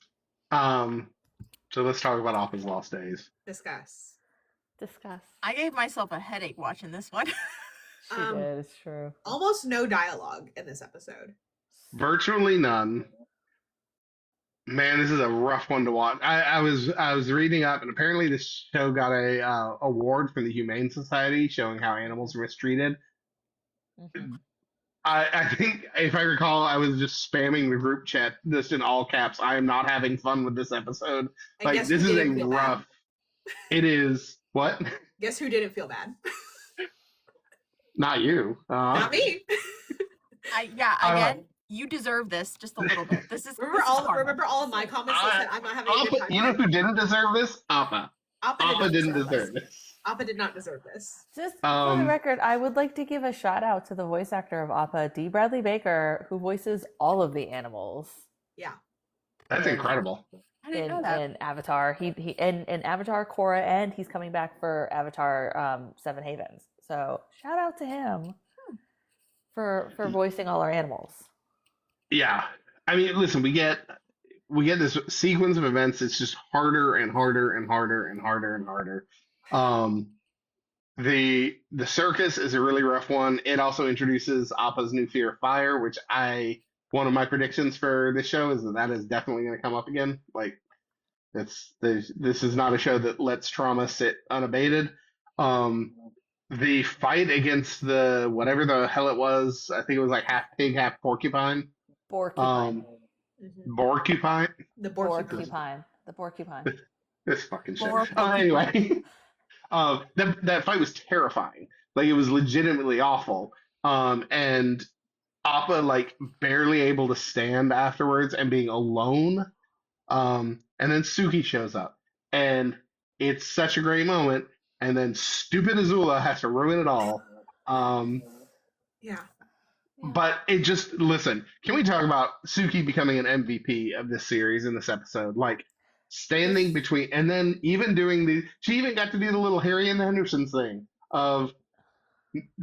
So let's talk about Appa's Lost Days. Discuss. I gave myself a headache watching this one. She did. It's true. Almost no dialogue in this episode. Virtually none. Man, this is a rough one to watch. I was reading up, and apparently this show got a award from the Humane Society showing how animals are mistreated. Mm-hmm. I think, if I recall, I was just spamming the group chat just in all caps. I am not having fun with this episode. Like, this is a rough. It is what? Guess who didn't feel bad? Not you. Not me. Again, you deserve this just a little bit. Remember all of my comments that said I'm not having a good time. You know who didn't deserve this? Appa. Appa didn't deserve this. Appa did not deserve this. Just for the record, I would like to give a shout out to the voice actor of Appa, D. Bradley Baker, who voices all of the animals. Yeah. That's incredible. I didn't know that. In Avatar, he in Avatar Korra, and he's coming back for Avatar Seven Havens. So shout out to him for voicing all our animals. Yeah, I mean, listen, we get this sequence of events. It's just harder and harder and harder and harder and harder. The circus is a really rough one. It also introduces Appa's new fear of fire, which one of my predictions for this show is that is definitely going to come up again. Like, this is not a show that lets trauma sit unabated. The fight against the whatever the hell it was, I think it was like half pig, half porcupine. Borcupine. Borcupine. The Borcupine. The Porcupine. This fucking shit. Anyway, that fight was terrifying. Like, it was legitimately awful. And Appa, like, barely able to stand afterwards and being alone. And then Suki shows up. And it's such a great moment. And then stupid Azula has to ruin it all. Yeah. But it just, listen, can we talk about Suki becoming an MVP of this series in this episode? Like, standing between, and then even doing she even got to do the little Harry and the Hendersons thing of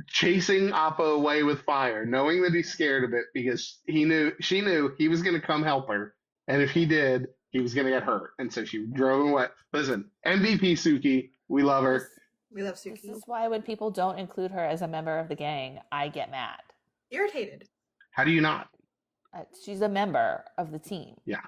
chasing Appa away with fire, knowing that he's scared of it because she knew he was going to come help her. And if he did, he was going to get hurt. And so she drove him away. Listen, MVP Suki, we love her. We love Suki. This is why when people don't include her as a member of the gang, I get mad. Irritated. How do you not? She's a member of the team. Yeah.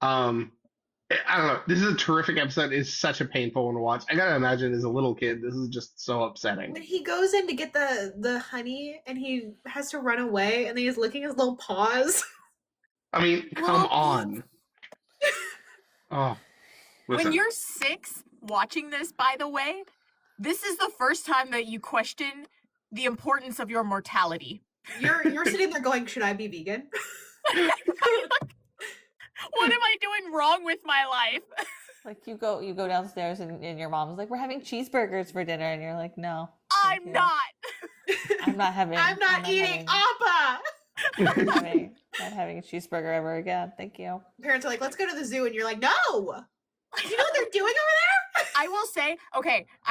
I don't know. This is a terrific episode. It's such a painful one to watch. I gotta imagine as a little kid, this is just so upsetting. When he goes in to get the honey and he has to run away and then he's licking his little paws. I mean, come on. Oh. Listen. When you're 6 watching this, by the way, this is the first time that you question the importance of your mortality. You're sitting there going, should I be vegan? What am I doing wrong with my life? Like, you go downstairs and your mom's like, we're having cheeseburgers for dinner, and you're like, no. I'm not. I'm not eating Appa. I'm not having a cheeseburger ever again. Thank you. Parents are like, let's go to the zoo, and you're like, no. You know what they're doing over there? I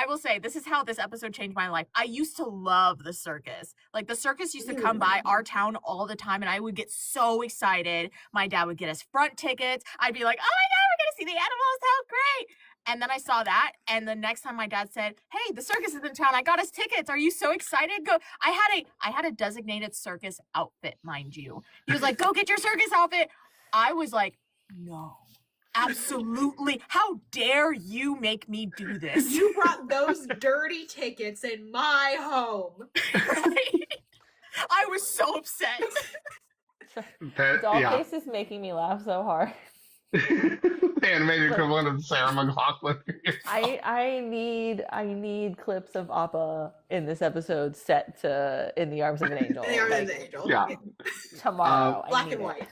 will say, this is how this episode changed my life. I used to love the circus. Like, the circus used to come by our town all the time, and I would get so excited. My dad would get us front tickets. I'd be like, oh my God, we're going to see the animals. How great. And then I saw that, and the next time my dad said, hey, the circus is in town. I got us tickets. Are you so excited? Go. I had a designated circus outfit, mind you. He was like, go get your circus outfit. I was like, no. Absolutely. How dare you make me do this? You brought those dirty tickets in my home. Right? I was so upset. Dollface is making me laugh so hard. The animated equivalent of Sarah McLachlan. I need clips of Appa in this episode set to In the Arms of an Angel. In the Arms of an Angel. Yeah. Tomorrow. Black and white.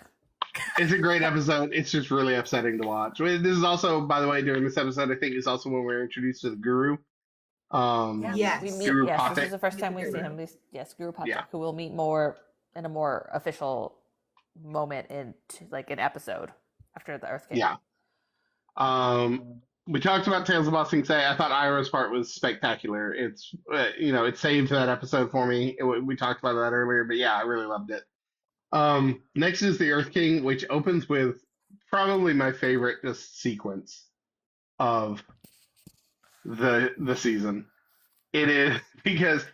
It's a great episode. It's just really upsetting to watch. This is also, by the way, during this episode, I think is also when we're introduced to the Guru. Yes. We meet, Guru yes, Pathak. this is the first time we see him. Yes, Guru Pathak, Yeah. who will meet in a more official moment in like an episode after the Earth King. Yeah. We talked about Tales of Ba Sing Se. I thought Iroh's part was spectacular. It's it saved that episode for me. We talked about that earlier, but yeah, I really loved it. Next is the Earth King, which opens with probably my favorite just sequence of the season. It is because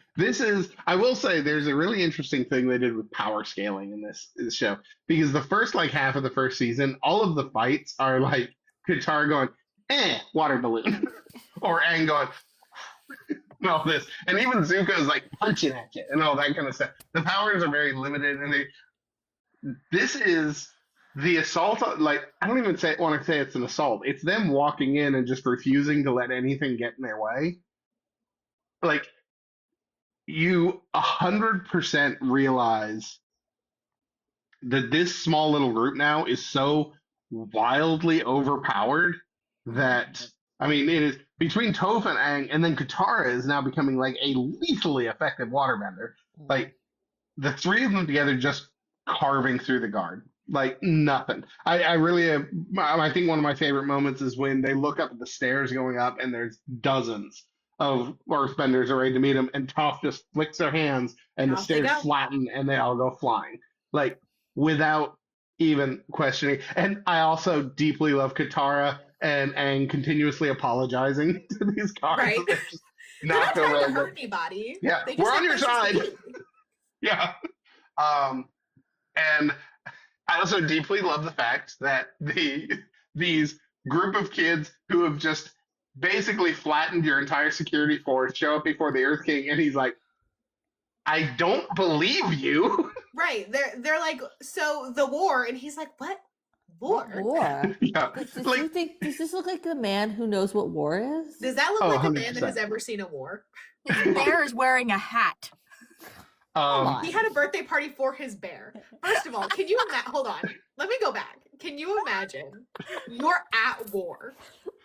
I will say there's a really interesting thing they did with power scaling in this show, because the first like half of the first season, all of the fights are like Katara going, water balloon, or Aang going, and all this, and even Zuko is like punching at you and all that kind of stuff. The powers are very limited, and this is the assault. Like, I don't even want to say it's an assault. It's them walking in and just refusing to let anything get in their way. Like, you 100% realize that this small little group now is so wildly overpowered that I mean, it is between Toph and Aang, and then Katara is now becoming like a lethally effective waterbender. Like the three of them together just carving through the guard like nothing. I really I think one of my favorite moments is when they look up at the stairs going up and there's dozens of earthbenders are ready to meet them, and Toph just flicks their hands and the stairs flatten and they all go flying like without even questioning. And I also deeply love Katara and Aang continuously apologizing to these guards. Right. They're not trying to hurt anybody. Yeah, we're on your side. Yeah. And I also deeply love the fact that these group of kids who have just basically flattened your entire security force show up before the Earth King, and he's like, I don't believe you. Right. They're like, so the war, and he's like, what? War? What war? Yeah. Does this look like a man who knows what war is? Does that look like a man that has ever seen a war? His bear is wearing a hat. He had a birthday party for his bear. First of all, can you imagine? Hold on. Let me go back. Can you imagine you're at war?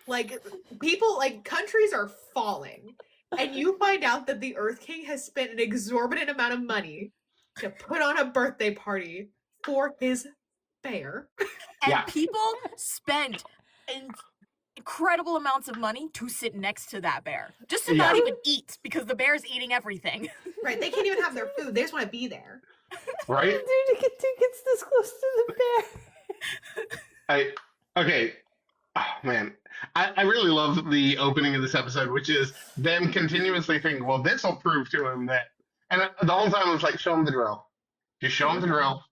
Like, people, like, countries are falling. And you find out that the Earth King has spent an exorbitant amount of money to put on a birthday party for his bear. And people spent incredible amounts of money to sit next to that bear. Just to not even eat, because the bear is eating everything. Right, they can't even have their food. They just want to be there. Right? Dude, gets this close to the bear. Okay. Oh, man. I really love the opening of this episode, which is them continuously thinking, well, this will prove to him that. And the whole time I was like, show him the drill. Just show him the drill.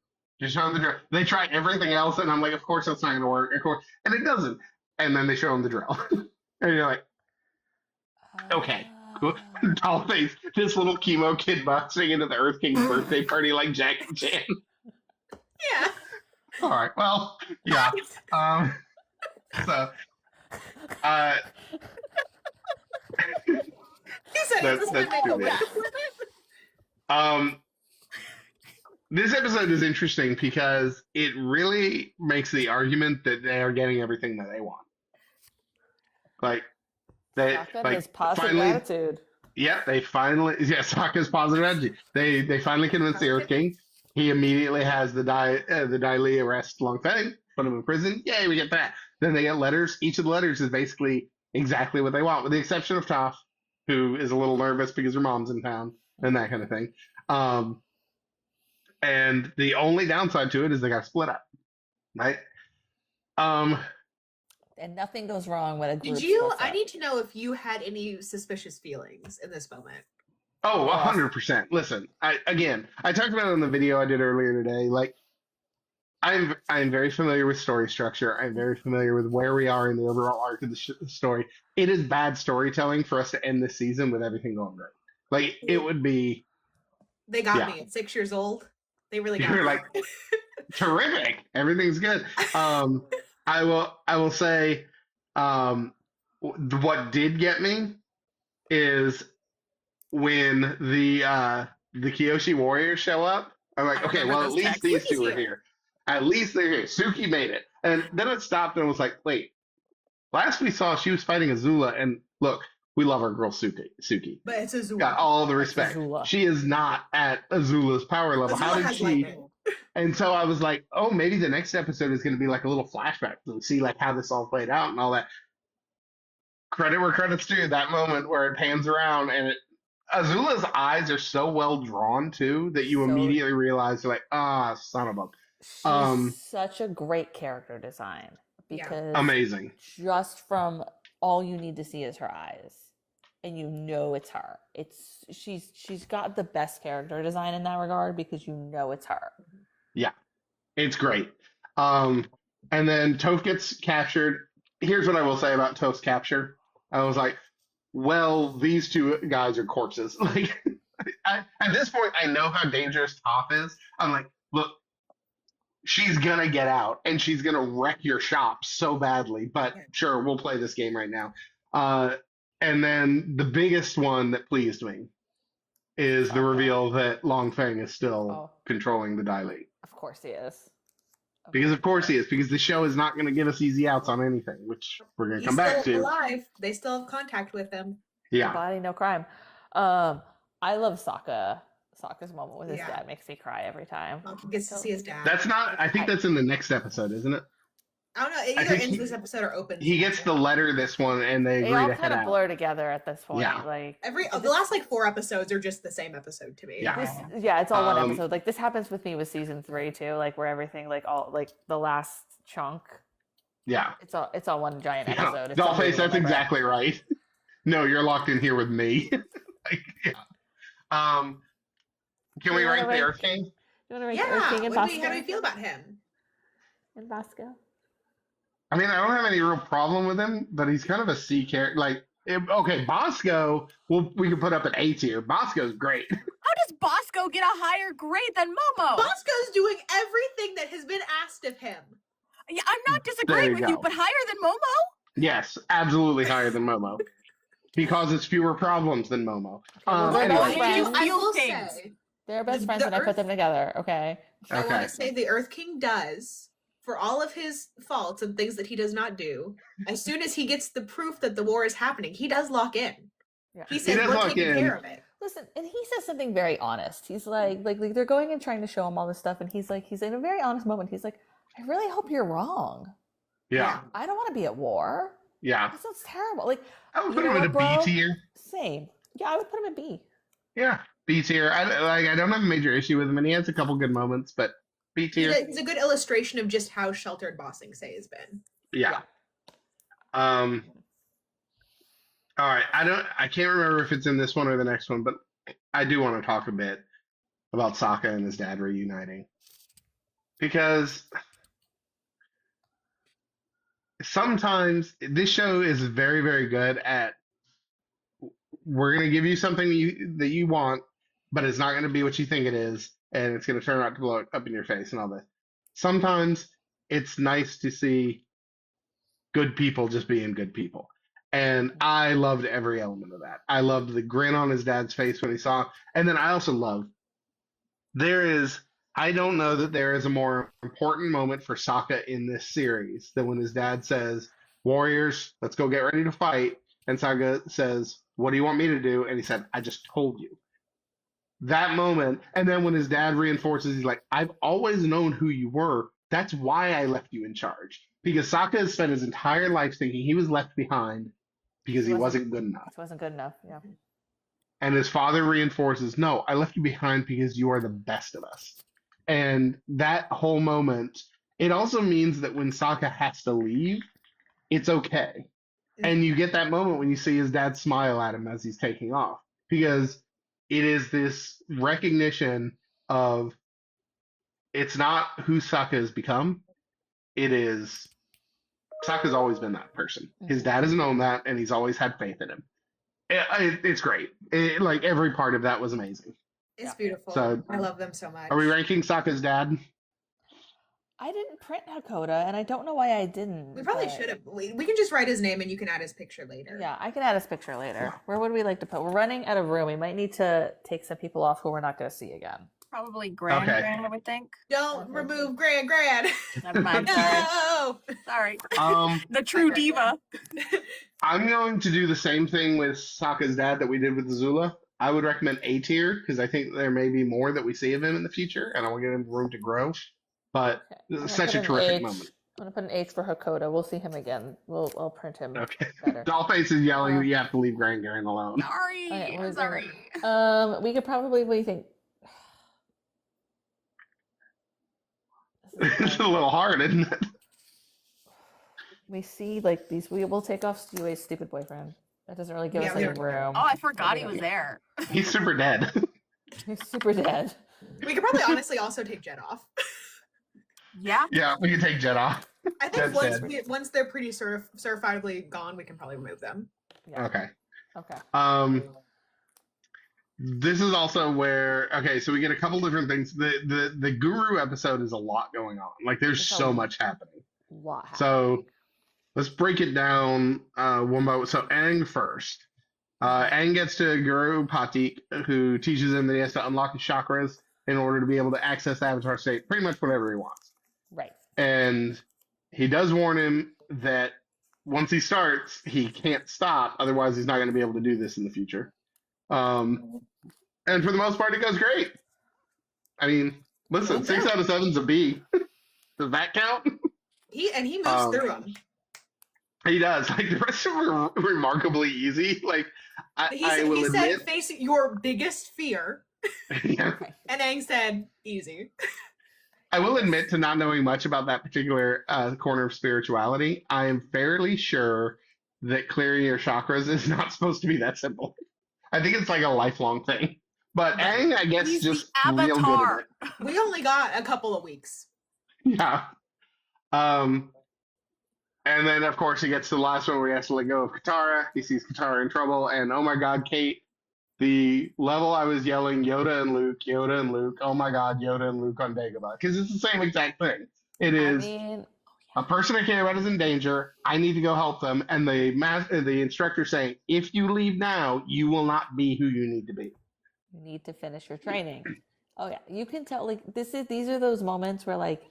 Just show him the drill. They try everything else, and I'm like, of course that's not going to work. Of course. And it doesn't. And then they show him the drill. And you're like, okay. Cool. Tall face, this little chemo kid busting into the Earth King's birthday party like Jackie Chan. Yeah. All right. Well, yeah. So, you said that's too bad. This episode is interesting because it really makes the argument that they are getting everything that they want. Like, his positive attitude. Yeah, they finally. Yeah, Sokka's positive attitude. They finally convinced the Earth King. He immediately has the Dai Li arrest Long Feng, put him in prison. Yay, we get that. Then they get letters. Each of the letters is basically exactly what they want, with the exception of Toph, who is a little nervous because her mom's in town and that kind of thing. And the only downside to it is they got split up, right? And nothing goes wrong when a group. I need to know if you had any suspicious feelings in this moment. Oh, 100%. Listen, I talked about it in the video I did earlier today. Like, I'm very familiar with story structure. I'm very familiar with where we are in the overall arc of the story. It is bad storytelling for us to end this season with everything going great. Like, it would be. They got me at 6 years old. They really got me. You're like, terrific. Everything's good. I will say, what did get me is when the Kyoshi warriors show up. I'm like, okay, well, at least these two are here. At least they're here. Suki made it. And then it stopped and I was like, wait, last we saw she was fighting Azula, and look, we love our girl Suki. But it's Azula. Got all the respect. She is not at Azula's power level. How did she? And so I was like, oh, maybe the next episode is going to be like a little flashback to see like how this all played out and all that. Credit where credit's due. That moment where it pans around and Azula's eyes are so well drawn too that you immediately realize you're like, son of a. She's such a great character design because amazing. Just from all you need to see is her eyes, and you know it's her. She's got the best character design in that regard because you know it's her. Yeah, it's great. And then Toph gets captured. Here's what I will say about Toph's capture. I was like, well, these two guys are corpses. Like, at this point, I know how dangerous Toph is. I'm like, look, she's gonna get out and she's gonna wreck your shop so badly. But sure, we'll play this game right now. And then the biggest one that pleased me is the reveal that Long Feng is still controlling the Dai Li. Of course he is. Because of course he is. Because the show is not going to give us easy outs on anything, which we're going to come back to. He's still alive. They still have contact with him. Yeah. No body, no crime. I love Sokka. Sokka's moment with his dad makes me cry every time. He gets to see his dad. That's not. I think that's in the next episode, isn't it? I don't know. It either ends this episode or opens. He gets the letter this one, and they agree to head out. They all kind of blur together at this point. Yeah. Like the last 4 episodes are just the same episode to me. Yeah. It's all one episode. Like this happens with me with season 3 too. Like where everything the last chunk. Yeah. It's all one giant episode. Dollface, that's exactly right. No, you're locked in here with me. Can we rank the Earth King? You want to rank the Earth King and Bosco? How do you feel about him? And Bosco? I mean, I don't have any real problem with him, but he's kind of a C character. Bosco, we can put up an A tier. Bosco's great. How does Bosco get a higher grade than Momo? Bosco's doing everything that has been asked of him. Yeah, I'm not disagreeing with you, but higher than Momo? Yes, absolutely higher than Momo. He causes fewer problems than Momo. I will say, they're best friends and I put them together, okay? I want to say the Earth King does, for all of his faults and things that he does not do, as soon as he gets the proof that the war is happening, he does lock in. Yeah. He says, we're taking care of it. Listen, and he says something very honest. He's like they're going and trying to show him all this stuff, and he's in a very honest moment. He's like, I really hope you're wrong. Yeah. I don't want to be at war. Yeah. That sounds terrible. Like, I would put him in a B tier. Same. Yeah, I would put him in B. Yeah, B tier. I don't have a major issue with him, and he has a couple good moments, but B tier. He's a good illustration of just how sheltered Ba Sing Se has been. Yeah. All right. I can't remember if it's in this one or the next one, but I do want to talk a bit about Sokka and his dad reuniting. Because sometimes this show is very, very good at, we're going to give you something that you want, but it's not going to be what you think it is, and it's going to turn out to blow up in your face and all this. Sometimes it's nice to see good people just being good people. And I loved every element of that. I loved the grin on his dad's face when he saw, and then I also loved, I don't know that there is a more important moment for Sokka in this series than when his dad says, warriors, let's go get ready to fight. And Sokka says, what do you want me to do? And he said, I just told you. That moment, and then when his dad reinforces, he's like, I've always known who you were. That's why I left you in charge. Because Sokka has spent his entire life thinking he was left behind because he wasn't good enough. He wasn't good enough, yeah. And his father reinforces, no, I left you behind because you are the best of us. And that whole moment, it also means that when Sokka has to leave, it's okay. And you get that moment when you see his dad smile at him as he's taking off. Because it is this recognition of, it's not who Sokka has become. It is, Sokka's always been that person. His dad has known that, and he's always had faith in him. It's great. Every part of that was amazing. It's beautiful. So, I love them so much. Are we ranking Sokka's dad? I didn't print Hakoda, and I don't know why I didn't. We probably should have. We can just write his name, and you can add his picture later. Yeah, I can add his picture later. Yeah. Where would we like to put? We're running out of room. We might need to take some people off who we're not going to see again. Probably Gran, I would think. Don't remove Gran. Never mind. No! Sorry. The true diva. I'm going to do the same thing with Sokka's dad that we did with Azula. I would recommend A tier because I think there may be more that we see of him in the future, and I want to give him room to grow. But this is such a terrific moment. I'm going to put an H for Hakoda. We'll see him again. I'll print him better. Dollface is yelling that you have to leave Gran alone. Sorry. Okay, I'm sorry. We could probably, what do you think? It's a little hard, isn't it? We see these. We'll take off Stue's stupid boyfriend. That doesn't really give us any room. Oh, I forgot he was there. He's super dead. He's super dead. We could probably honestly also take Jet off. Yeah. Yeah, we can take Jet off. I think once they're pretty certifiably gone, we can probably remove them. Yeah. Okay. This is also where so we get a couple different things. The Guru episode is a lot going on. There's so much happening. A lot happening. So let's break it down one by one. So Aang first. Aang gets to Guru Patik, who teaches him that he has to unlock his chakras in order to be able to access the Avatar state, pretty much whatever he wants. Right. And he does warn him that once he starts, he can't stop. Otherwise, he's not going to be able to do this in the future. And for the most part, it goes great. I mean, listen, 6 out of 7's a B. Does that count? He moves through them. He does. Like, the rest of them are remarkably easy. Like, I will admit, said, face your biggest fear. Yeah. And Aang said, easy. I will admit to not knowing much about that particular corner of spirituality. I am fairly sure that clearing your chakras is not supposed to be that simple. I think it's like a lifelong thing. But Aang, I guess, He's just the real Avatar. good at it. We only got a couple of weeks. Yeah. And then, of course, he gets to the last one where he has to let go of Katara. He sees Katara in trouble, and oh my God, Kate, the level I was yelling Yoda and Luke, oh my God, Yoda and Luke on Dagobah. Because it's the same exact thing. It is a person I care about is in danger. I need to go help them. And the instructor saying, if you leave now, you will not be who you need to be. You need to finish your training. Oh yeah, you can tell. Like these are those moments where like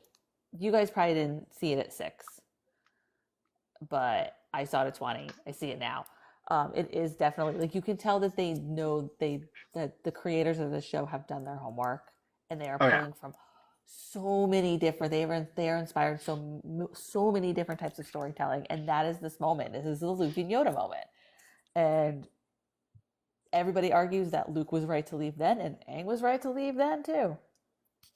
you guys probably didn't see it at 6, but I saw it at 20. I see it now. It is definitely like you can tell that they know that the creators of the show have done their homework and they are pulling from so many different. They are inspired so many different types of storytelling, and that is this moment. This is the Luke and Yoda moment, and everybody argues that Luke was right to leave then, and Aang was right to leave then too.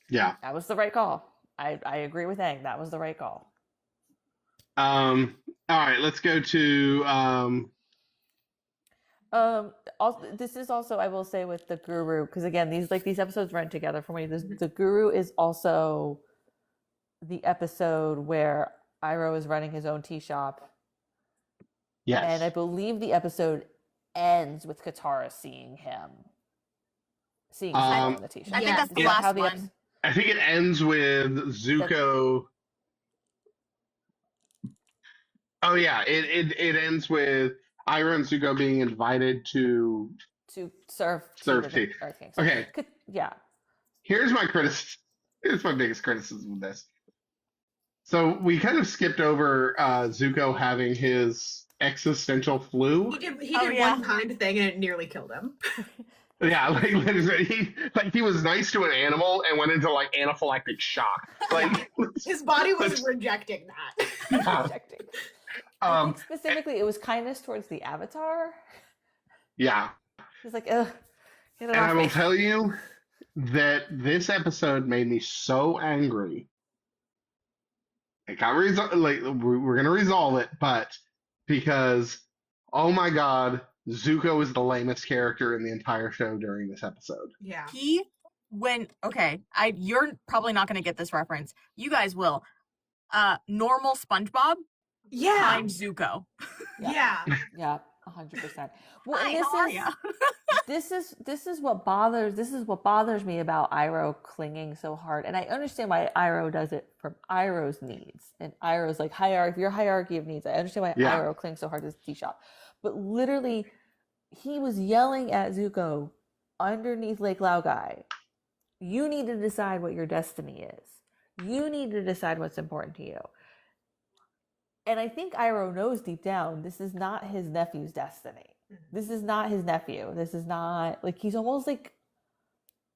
Yeah, that was the right call. I agree with Aang. That was the right call. All right, let's go to Also, this is also, I will say, with the Guru, because again, these episodes run together for me. The Guru is also the episode where Iroh is running his own tea shop. Yes. And I believe the episode ends with Katara seeing him in the tea shop. I think that's the last one. I think it ends with Zuko. Oh yeah, it ends with Iroh and Zuko being invited to serve tea. Okay. Yeah. Here's my criticism. Here's my biggest criticism of this. So we kind of skipped over Zuko having his existential flu. He did one kind thing and it nearly killed him. Yeah, he was nice to an animal and went into like anaphylactic shock. Like his body was rejecting that. Yeah. Rejecting. I think specifically, it was kindness towards the Avatar. Yeah. He's like, ugh. And I will tell you that this episode made me so angry. It got we're gonna resolve it, but because oh my God, Zuko is the lamest character in the entire show during this episode. Yeah. You're probably not gonna get this reference. You guys will. Normal SpongeBob. Yeah. Times Zuko. Yeah. Yeah. 100%. Well, and this is what bothers me about Iroh clinging so hard. And I understand why Iroh does it from Iroh's needs. And Iroh's like your hierarchy of needs. I understand why Iroh clings so hard to his tea shop. But literally, he was yelling at Zuko underneath Lake Laogai. You need to decide what your destiny is. You need to decide what's important to you. And I think Iroh knows deep down this is not his nephew's destiny. This is not his nephew. This is not like he's almost like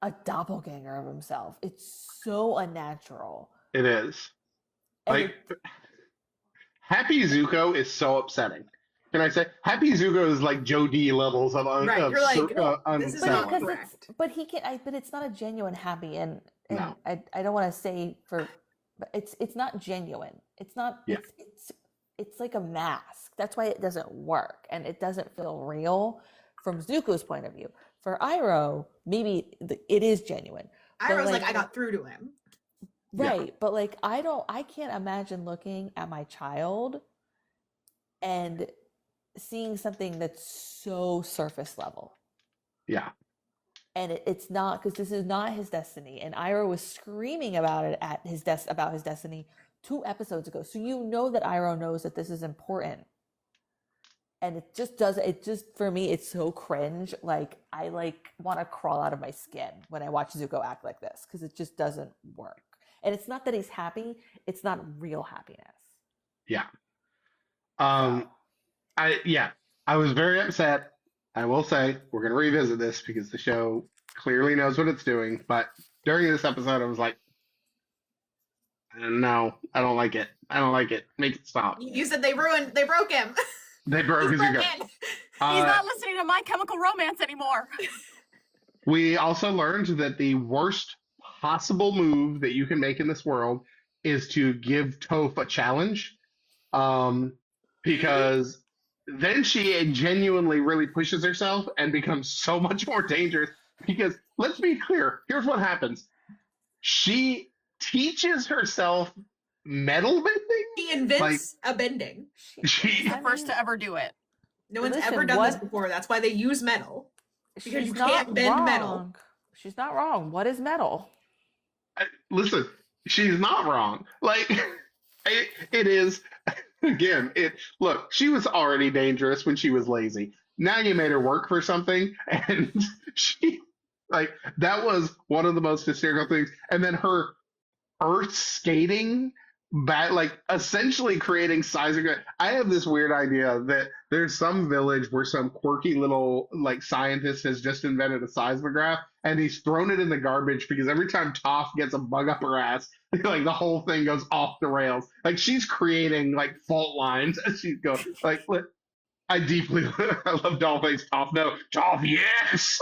a doppelganger of himself. It's so unnatural. It is. Like Happy Zuko is so upsetting. Can I say Happy Zuko is like Joe D levels of right? You're like, this is not unsettling. correct. But it's not a genuine happy, and No. I don't want to say but it's not genuine. It's not. Yeah. It's like a mask. That's why it doesn't work, and it doesn't feel real from Zuko's point of view. For Iroh, maybe it is genuine. Iroh's like I got through to him. Right, but like I can't imagine looking at my child and seeing something that's so surface level. Yeah. And it's not, because this is not his destiny. And Iroh was screaming about it about his destiny 2 episodes ago. So you know that Iroh knows that this is important. And it just for me, it's so cringe. Like I want to crawl out of my skin when I watch Zuko act like this, because it just doesn't work. And it's not that he's happy, it's not real happiness. Yeah. I was very upset. I will say we're going to revisit this because the show clearly knows what it's doing. But during this episode, I was like, no, I don't like it. I don't like it. Make it stop. You said they broke him. They broke his ego. He's not listening to My Chemical Romance anymore. We also learned that the worst possible move that you can make in this world is to give Toph a challenge. Because then she genuinely really pushes herself and becomes so much more dangerous. Because let's be clear, here's what happens. She teaches herself metal bending. She invents a bending. She's the first to ever do it. No one's ever done this before. That's why they use metal. Because you can't bend metal. She's not wrong. What is metal? Listen, she's not wrong. Like, it is... Again, look, she was already dangerous when she was lazy. Now you made her work for something, and she, that was one of the most hysterical things. And then her earth skating, essentially creating seismic. I have this weird idea that there's some village where some quirky little, scientist has just invented a seismograph, and he's thrown it in the garbage because every time Toph gets a bug up her ass, the whole thing goes off the rails. She's creating fault lines as she goes. I love Dollface Toph. No, Toph, yes.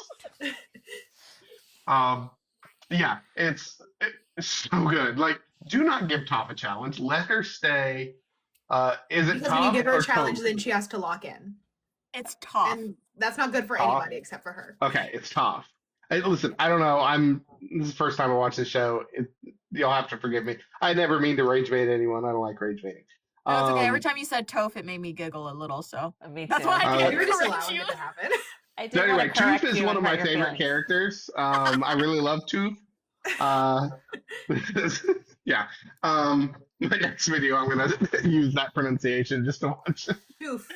Yeah, it's so good. Do not give Toph a challenge. Let her stay. Is it because Toph? When you give her a or challenge, Toph? then she has to lock in. It's Toph. And that's not good for Toph? anybody except for her. Okay, it's Toph. Listen, I don't know. This is the first time I watched this show. You'll have to forgive me. I never mean to rage bait anyone. I don't like rage baiting. No, it's okay. Every time you said Toph, it made me giggle a little. So me too. That's why I You're did just correct allowing you. it to happen. So anyway, Tooth is one of my favorite characters. I really love Tooth. Yeah. My next video, I'm gonna use that pronunciation just to watch. Tooth.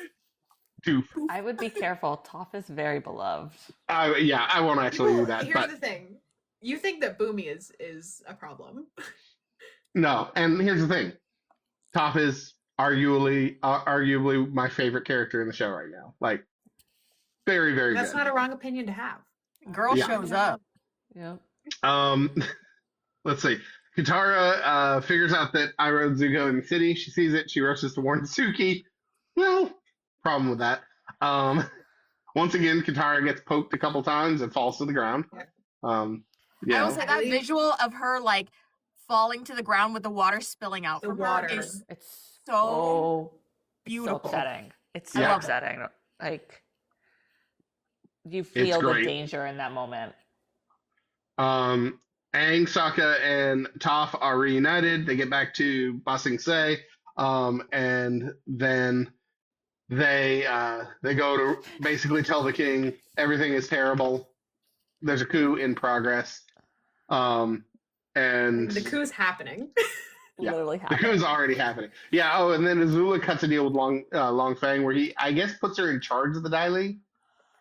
Tooth. I would be careful. Toph is very beloved. I won't actually do that. Here's the thing. You think that Boomy is a problem. No, and here's the thing. Toph is arguably my favorite character in the show right now. Very, very That's good. not a wrong opinion to have. Girl shows up. Yeah. Let's see. Katara figures out that I rode Zuko in the city. She sees it. She rushes to warn Suki. Well, problem with that. Once again, Katara gets poked a couple times and falls to the ground. I will say that visual of her falling to the ground with the water spilling out from her is so beautiful. So upsetting. It's so upsetting. You feel the danger in that moment. Aang, Sokka, and Toph are reunited. They get back to Ba Sing Se, and then they go to basically tell the king everything is terrible. There's a coup in progress, and the coup's happening. Literally happening. The coup is already happening. Yeah. Oh, and then Azula cuts a deal with Long Fang, where he, I guess, puts her in charge of the Dai Li.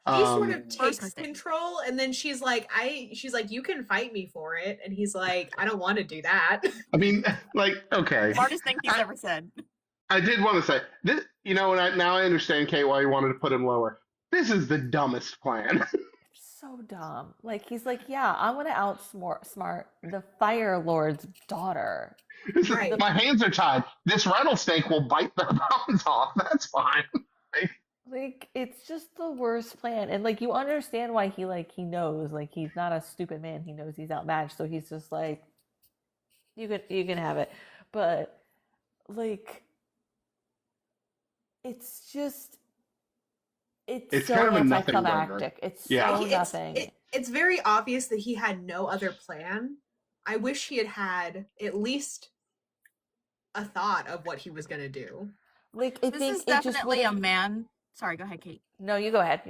He sort of takes control, and then she's like, you can fight me for it. And he's like, I don't want to do that. I mean, okay. Smartest thing he's ever said. I did want to say this, now I understand, Kate, why you wanted to put him lower. This is the dumbest plan. It's so dumb. He's like, yeah, I'm going to outsmart the Fire Lord's daughter. Right. My hands are tied. This rattlesnake will bite the bones off. That's fine. It's just the worst plan. And you understand why he knows, he's not a stupid man. He knows he's outmatched. So he's just you can have it. But it's just, it's so kind of a nothing anticlimactic. It's so nothing. It's very obvious that he had no other plan. I wish he had at least a thought of what he was going to do. This is definitely a man. Sorry, go ahead, Kate. No, you go ahead.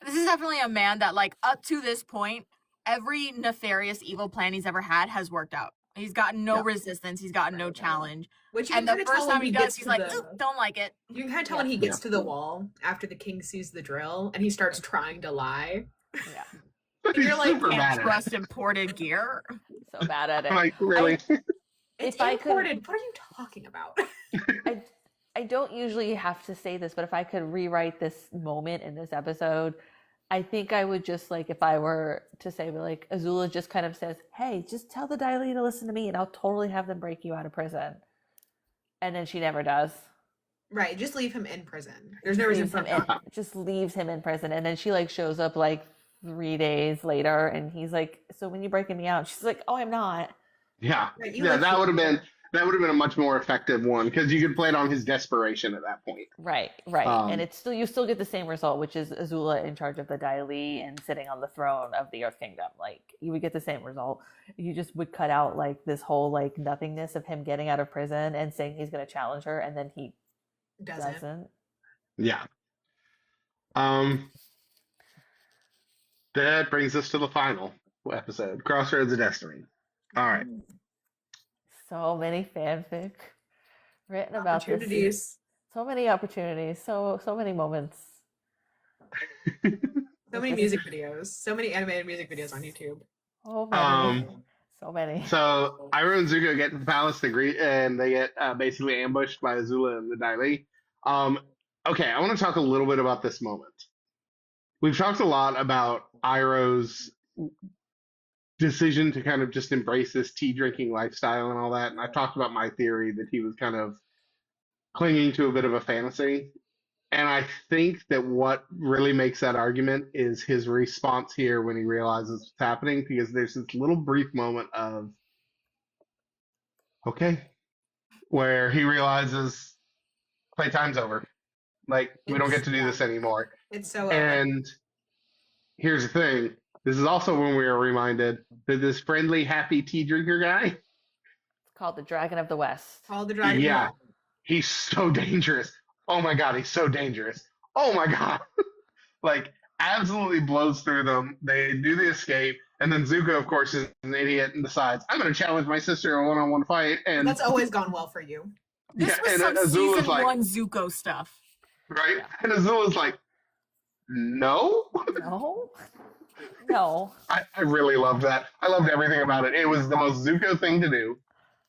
This is definitely a man that, up to this point, every nefarious evil plan he's ever had has worked out. He's gotten no resistance. He's gotten no challenge. And the first time he does, he's like, don't like it. You can kind of tell when he gets to the wall after the king sees the drill and he starts trying to lie. Yeah. You're like, can't trust imported gear. So bad at it. Like, really? It's imported. What are you talking about? I don't usually have to say this, but if I could rewrite this moment in this episode, I think I would just like, if I were to say, like, Azula just kind of says, hey, just tell the Daily to listen to me and I'll totally have them break you out of prison. And then she never does. Right, just leave him in prison. There's no reason for him. Just leaves him in prison. And then she like shows up like 3 days later and he's like, so when you breaking me out? She's like, oh, I'm not. Yeah. Right, yeah, that would have been a much more effective one because you could play it on his desperation at that point. Right. And it's still, you still get the same result, which is Azula in charge of the Dai Li and sitting on the throne of the Earth Kingdom. Like, you would get the same result. You just would cut out like this whole like nothingness of him getting out of prison and saying he's going to challenge her, and then he doesn't. Yeah. That brings us to the final episode, Crossroads of Destiny. All right. So many fanfic written about this. So many opportunities. So many moments. So many music videos. So many animated music videos on YouTube. Oh, many. So many. So Iroh and Zuko get to the palace and they get basically ambushed by Azula and the Dai Li. Okay, I want to talk a little bit about this moment. We've talked a lot about Iroh's decision to kind of just embrace this tea drinking lifestyle and all that. And I've talked about my theory that he was kind of clinging to a bit of a fantasy. And I think that what really makes that argument is his response here when he realizes what's happening, because there's this little brief moment of, okay, where he realizes playtime's over. Like, we don't get to do this anymore. It's so And here's the thing. This is also when we are reminded that this friendly, happy tea drinker guy, called the Dragon of the West. Yeah, he's so dangerous. Oh my God, he's so dangerous. Oh my God. Like, absolutely blows through them. They do the escape. And then Zuko, of course, is an idiot and decides, I'm going to challenge my sister in a one-on-one fight. And that's always gone well for you. This was some season 1 Zuko stuff. Right? And Azula's like, no? No. I really loved that. I loved everything about it. It was the most Zuko thing to do.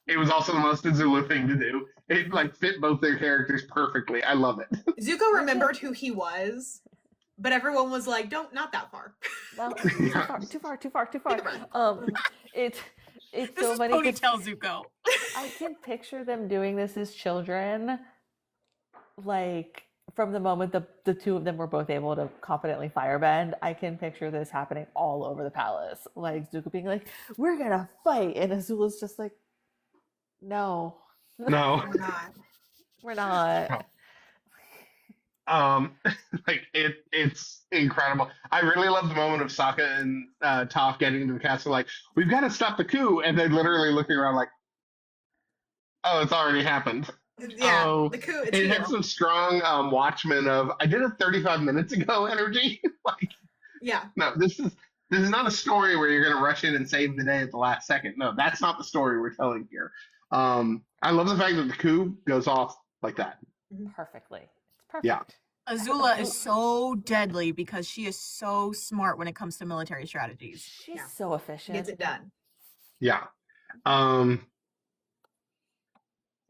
It was also the most Azula thing to do. It like fit both their characters perfectly. I love it. Zuko remembered who he was, but everyone was like, not that far. Well, too far. It's this so is funny. Ponytail Zuko. I can picture them doing this as children, like from the moment the two of them were both able to competently firebend. I can picture this happening all over the palace, like Zuko being like, "We're gonna fight," and Azula's just like, "No, we're not." Like it's incredible. I really love the moment of Sokka and Toph getting into the castle, like, we've got to stop the coup, and they're literally looking around like, oh, it's already happened. Yeah, oh, the coup. It had some strong Watchmen of I did it 35 minutes ago energy. Like, yeah, no, this is not a story where you're gonna rush in and save the day at the last second. No, that's not the story we're telling here. I love the fact that the coup goes off like that. Perfectly. It's perfect. Yeah. Azula is so deadly because she is so smart when it comes to military strategies. She's so efficient. Gets it done. Yeah.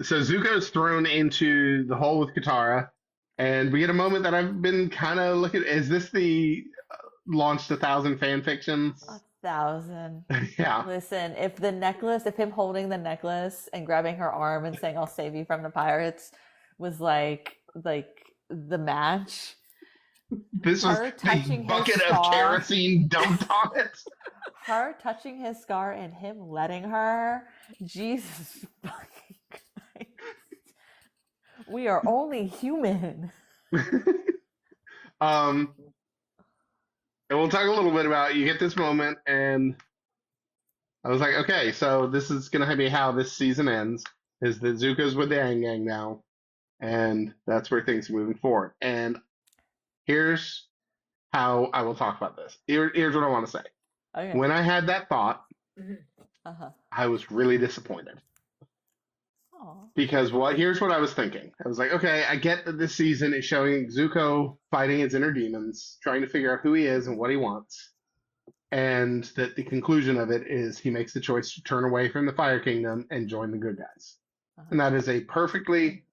So Zuko's thrown into the hole with Katara, and we get a moment that I've been kind of looking. Is this the launched 1,000 fan fictions? 1,000. Yeah. Listen, if him holding the necklace and grabbing her arm and saying, "I'll save you from the pirates," was like the match. This was a bucket of kerosene dumped on it. Her touching his scar and him letting her. Jesus fucking Christ. We are only human. And we'll talk a little bit about, you get this moment, and I was like, okay, so this is going to be how this season ends, is that Zuko's with the Aang Gang now, and that's where things are moving forward. And here's how I will talk about this. Here's what I want to say. Okay. When I had that thought, I was really disappointed. Aww. Because here's what I was thinking. I was like, okay, I get that this season is showing Zuko fighting his inner demons, trying to figure out who he is and what he wants. and that the conclusion of it is he makes the choice to turn away from the Fire Kingdom and join the good guys. And that is a perfectly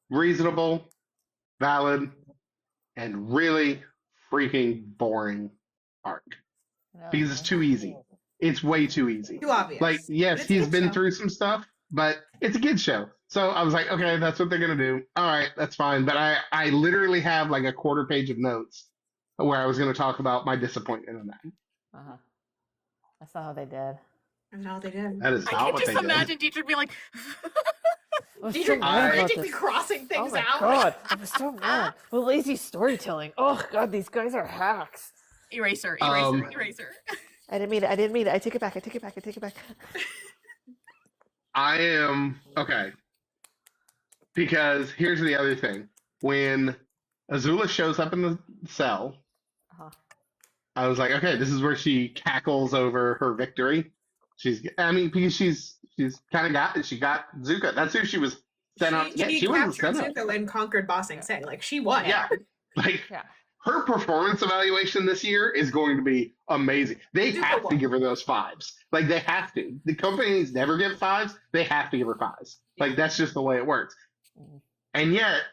reasonable, valid, and really freaking boring arc. Because it's too easy. It's way too easy. Too obvious. Like, yes, he's been through some stuff, but it's a kid's show. So I was like, okay, that's what they're going to do. All right, that's fine. But I literally have like a quarter page of notes where I was going to talk about my disappointment in that. That's not how they did. That's not what they did. That is not what they did. I can just imagine Dietrich being like... Dietrich frantically crossing things out. Oh my god, I was so mad. Well, lazy storytelling. Oh god, these guys are hacks. Eraser. I didn't mean it. I take it back. I am okay. Because here's the other thing. When Azula shows up in the cell, I was like, okay, this is where she cackles over her victory. Because she's kind of got Zuko. That's who she was sent up. She wasn't sent up. Zuko and conquered Ba Sing Se. Like, she won. Yeah. Her performance evaluation this year is going to be amazing. They have to give her those 5s. Like, they have to. The companies never give 5s. They have to give her 5s. Like, that's just the way it works. And yet,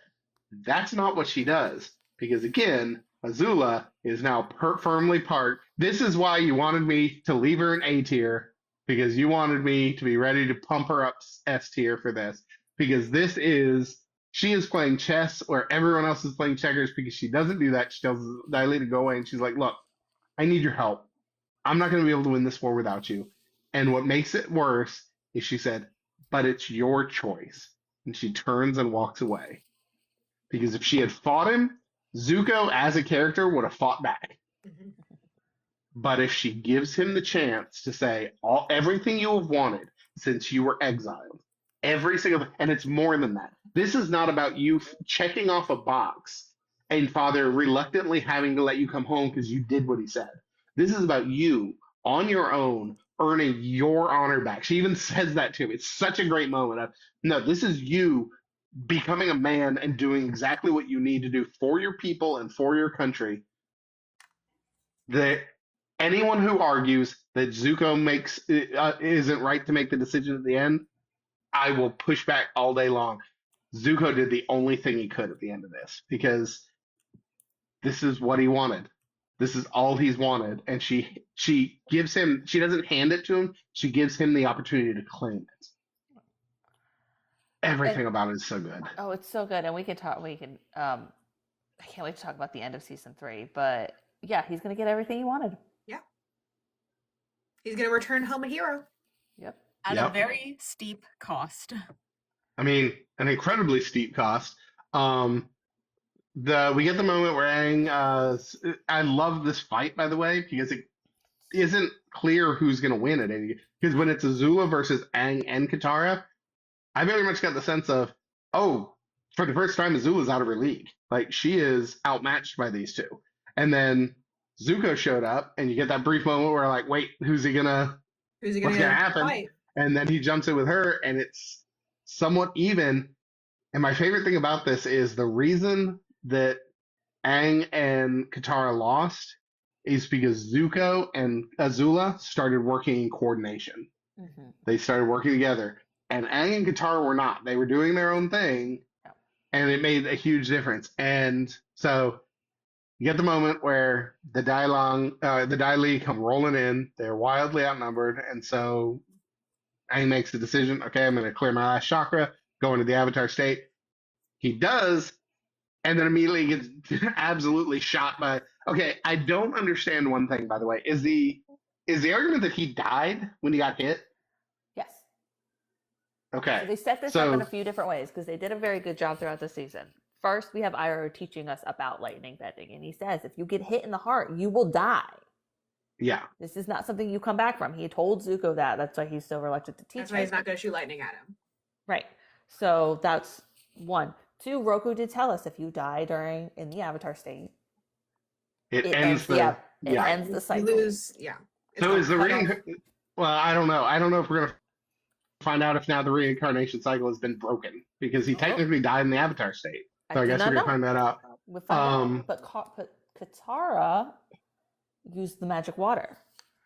that's not what she does. Because, again, Azula is now firmly part. This is why you wanted me to leave her in A tier. Because you wanted me to be ready to pump her up S tier for this. Because she is playing chess where everyone else is playing checkers because she doesn't do that. She tells Diley to go away and she's like, look, I need your help. I'm not going to be able to win this war without you. And what makes it worse is she said, but it's your choice. And she turns and walks away. Because if she had fought him, Zuko as a character would have fought back. But if she gives him the chance to say everything you have wanted since you were exiled, every single, and it's more than that. This is not about you checking off a box and Father reluctantly having to let you come home because you did what he said. This is about you on your own earning your honor back. She even says that to him. It's such a great moment. No, this is you becoming a man and doing exactly what you need to do for your people and for your country. That anyone who argues that Zuko isn't right to make the decision at the end, I will push back all day long. Zuko did the only thing he could at the end of this because this is what he wanted. This is all he's wanted. And she gives him, she doesn't hand it to him. She gives him the opportunity to claim it. Everything about it is so good. Oh, it's so good. And I can't wait to talk about the end of season 3, but yeah, he's going to get everything he wanted. Yeah. He's going to return home a hero. Yep. At a very steep cost. I mean, an incredibly steep cost. We get the moment where Aang. I love this fight, by the way, because it isn't clear who's going to win at any. Because when it's Azula versus Aang and Katara, I very much got the sense of, for the first time, Azula's out of her league. Like, she is outmatched by these two. And then Zuko showed up, and you get that brief moment where, like, wait, what's going to happen? Fight? And then he jumps in with her, and it's somewhat even. And my favorite thing about this is the reason that Aang and Katara lost is because Zuko and Azula started working in coordination. Mm-hmm. They started working together. And Aang and Katara were not. They were doing their own thing, and it made a huge difference. And so you get the moment where the Dai Li come rolling in. They're wildly outnumbered, and so Aang makes the decision, okay, I'm going to clear my last chakra, go into the Avatar state. He does, and then immediately gets absolutely shot by... Okay, I don't understand one thing, by the way. Is the argument that he died when he got hit? Yes. Okay. So they set this up in a few different ways because they did a very good job throughout the season. First, we have Iroh teaching us about lightning bending, and he says, if you get hit in the heart, you will die. Yeah. This is not something you come back from. He told Zuko that. That's why he's so reluctant to teach. That's why he's not going to shoot lightning at him. Right. So that's one. 2, Roku did tell us if you die in the Avatar state, it ends the cycle. You lose, So is the well, I don't know. I don't know if we're going to find out if now the reincarnation cycle has been broken because he technically died in the Avatar state. So I guess we're going to find that out. We'll find out. But Katara used the magic water.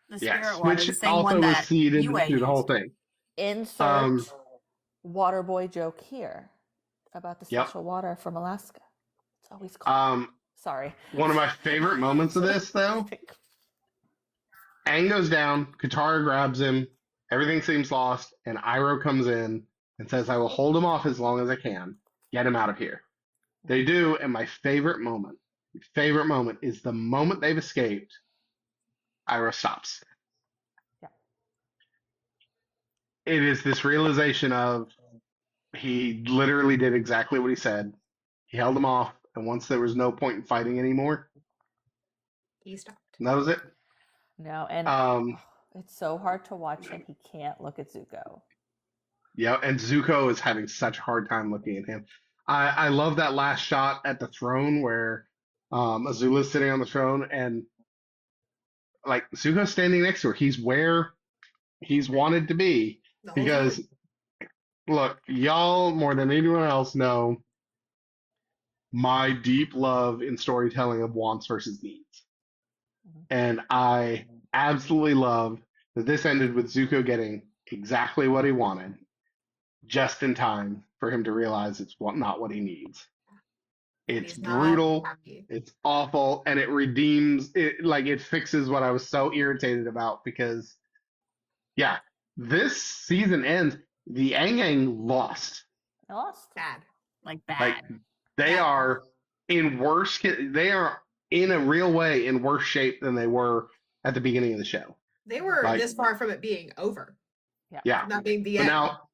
The spirit Yes, water, which the same also one was that seeded Yue through the whole used. thing. Insert Waterboy joke here about the Yep. special water from Alaska. It's always cold. Sorry. One of my favorite moments of this, though, Aang goes down, Katara grabs him, everything seems lost, and Iroh comes in and says, I will hold him off as long as I can. Get him out of here. They do, and my favorite moment is the moment they've escaped, Iroh stops. Yeah. It is this realization of he literally did exactly what he said. He held him off, and once there was no point in fighting anymore, he stopped. And that was it. No, and it's so hard to watch him. He can't look at Zuko. Yeah, and Zuko is having such a hard time looking at him. I love that last shot at the throne where Azula's sitting on the throne and like Zuko's standing next to her. He's where he's wanted to be because look, y'all more than anyone else know my deep love in storytelling of wants versus needs. And I absolutely love that this ended with Zuko getting exactly what he wanted just in time for him to realize it's not what he needs. It's brutal, it's awful, and it redeems it, like it fixes what I was so irritated about because yeah, this season ends, the Aang lost. Bad. Like bad. Like they are in worse they are in a real way in worse shape than they were at the beginning of the show. They were this far from it being over. Yeah. Not being the end. Now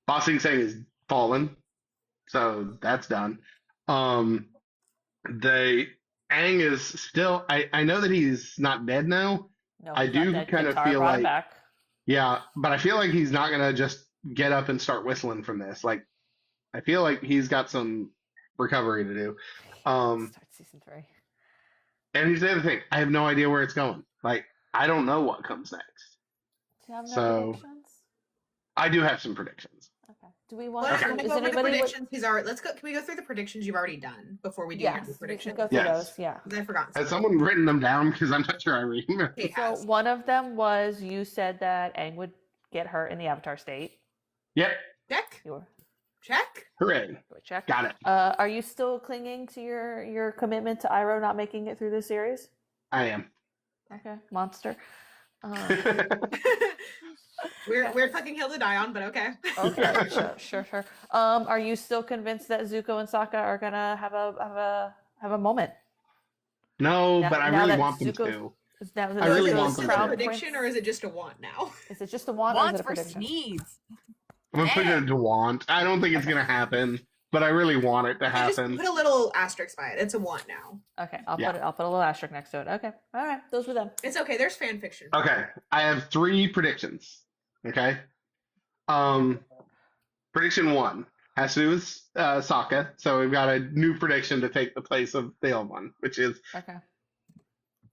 Ba Sing Se is fallen, so that's done. Aang is still. I know that he's not dead now. No, I do kind of feel like, yeah, but I feel like he's not gonna just get up and start whistling from this. Like, I feel like he's got some recovery to do. Start season 3. And here's the other thing: I have no idea where it's going. Like, I don't know what comes next. Do you have no predictions? I do have some predictions. Okay. Do we want Let's to? go over the predictions he's already. Let's go. Can we go through the predictions you've already done before we do your predictions? Go through those. Yeah. I forgot. Has someone written them down? Because I'm not sure I remember. So one of them was you said that Aang would get hurt in the Avatar state. Yep. Check. Check. Hooray. Check. Got it. Are you still clinging to your commitment to Iroh not making it through this series? I am. Okay, monster. We're fucking hill to die on, but okay. Okay, sure. Are you still convinced that Zuko and Sokka are gonna have a moment? No, but I really want them to. I really want them to. Is it a prediction or is it just a want now? Is it just a want or is it a prediction? Needs. I'm gonna put it into want. I don't think it's gonna happen, but I really want it to happen. Just put a little asterisk by it. It's a want now. Okay, I'll put a little asterisk next to it. Okay, all right, those were them. It's okay. There's fan fiction. Okay, I have 3 predictions. Okay, prediction 1 has to do with Sokka. So we've got a new prediction to take the place of the old one, which is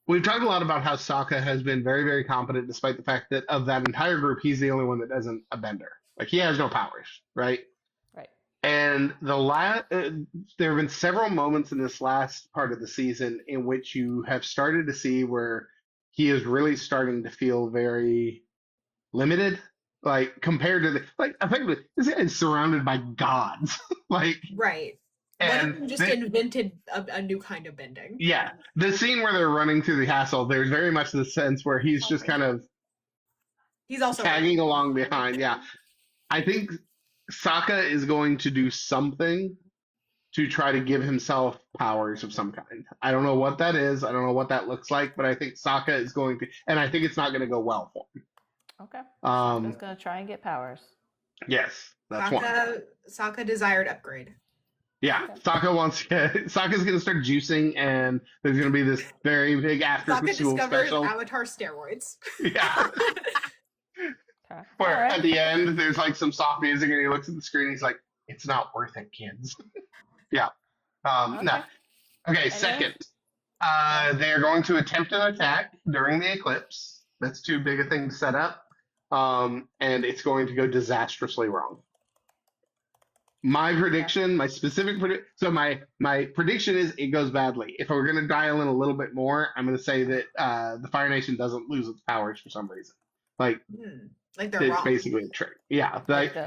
we've talked a lot about how Sokka has been very, very competent, despite the fact that of that entire group, he's the only one that doesn't a bender. Like he has no powers, right? Right. And there have been several moments in this last part of the season in which you have started to see where he is really starting to feel very limited, like compared to effectively this guy is surrounded by gods, like right. One of them just invented a new kind of bending. Yeah, the scene where they're running through the castle, there's very much the sense where he's just kind of also tagging along behind. Yeah, I think Sokka is going to do something to try to give himself powers of some kind. I don't know what that is. I don't know what that looks like, but I think Sokka is going to, and I think it's not going to go well for him. Okay. Sokka's going to try and get powers. Yes, that's one. Sokka desired upgrade. Yeah, Sokka's going to start juicing, and there's going to be this very big after-school special. Avatar steroids. Yeah. Where at the end, there's like some soft music, and he looks at the screen, and he's like, "It's not worth it, kids." Yeah. No. Okay. Second, they're going to attempt an attack during the eclipse. That's too big a thing to set up, and it's going to go disastrously wrong. My prediction, my specific prediction. So my prediction is it goes badly. If we're gonna dial in a little bit more, I'm gonna say that the Fire Nation doesn't lose its powers for some reason. Like they're it's wrong. basically a trick. Yeah,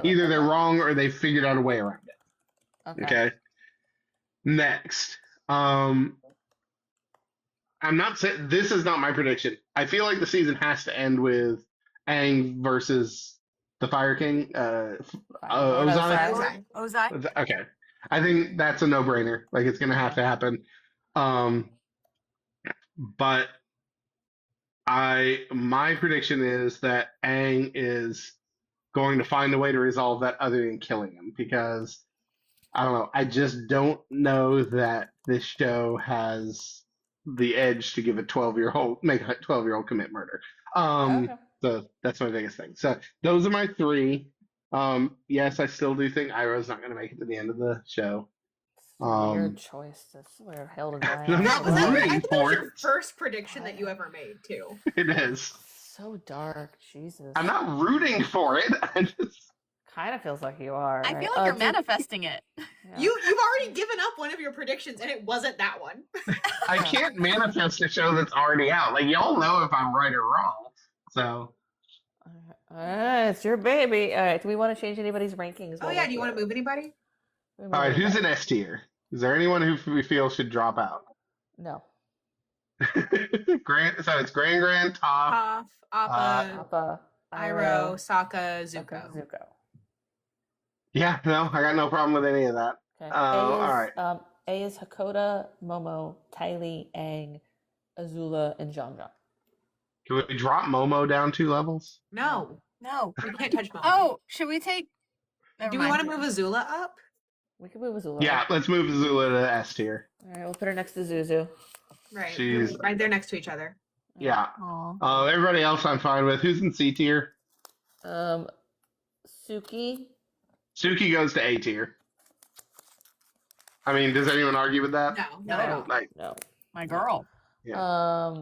either they're wrong or they figured out a way around it. Okay. Next, I'm not saying this is not my prediction. I feel like the season has to end with Aang versus the Fire King, Ozai. Okay, I think that's a no-brainer. Like it's gonna have to happen. But my prediction is that Aang is going to find a way to resolve that other than killing him because I don't know. I just don't know that this show has the edge to give a 12-year-old make a 12-year-old commit murder. So that's my biggest thing. So those are my three. Yes, I still do think Iroh's not going to make it to the end of the show. Weird choice. That's where hell to die. I'm not rooting for it. Your first prediction that you ever made too. It is. So dark, Jesus. I'm not rooting for it. I just kind of feels like you are. I feel like you're manifesting it. Yeah. You've already given up one of your predictions, and it wasn't that one. I can't manifest a show that's already out. Like y'all know if I'm right or wrong. So. It's your baby. All right. Do we want to change anybody's rankings? Oh yeah. Do you want to move anybody? All right. Who's in S tier? Is there anyone who we feel should drop out? No. Grant. So it's Gran, Toph, Appa, Iroh, Sokka, Zuko. Yeah. No, I got no problem with any of that. Okay. All right. A is Hakoda, Momo, Tylee, Aang, Azula, and Jeong-Jeong. Can we drop Momo down 2 levels? No, we can't touch Momo. Oh, should we take? Do we want to move Azula up? We can move Azula. Yeah, let's move Azula to S tier. All right, we'll put her next to Zuzu. Right. She's right there next to each other. Yeah. Everybody else I'm fine with. Who's in C tier? Suki. Suki goes to A tier. I mean, does anyone argue with that? No. No. My girl. Yeah. I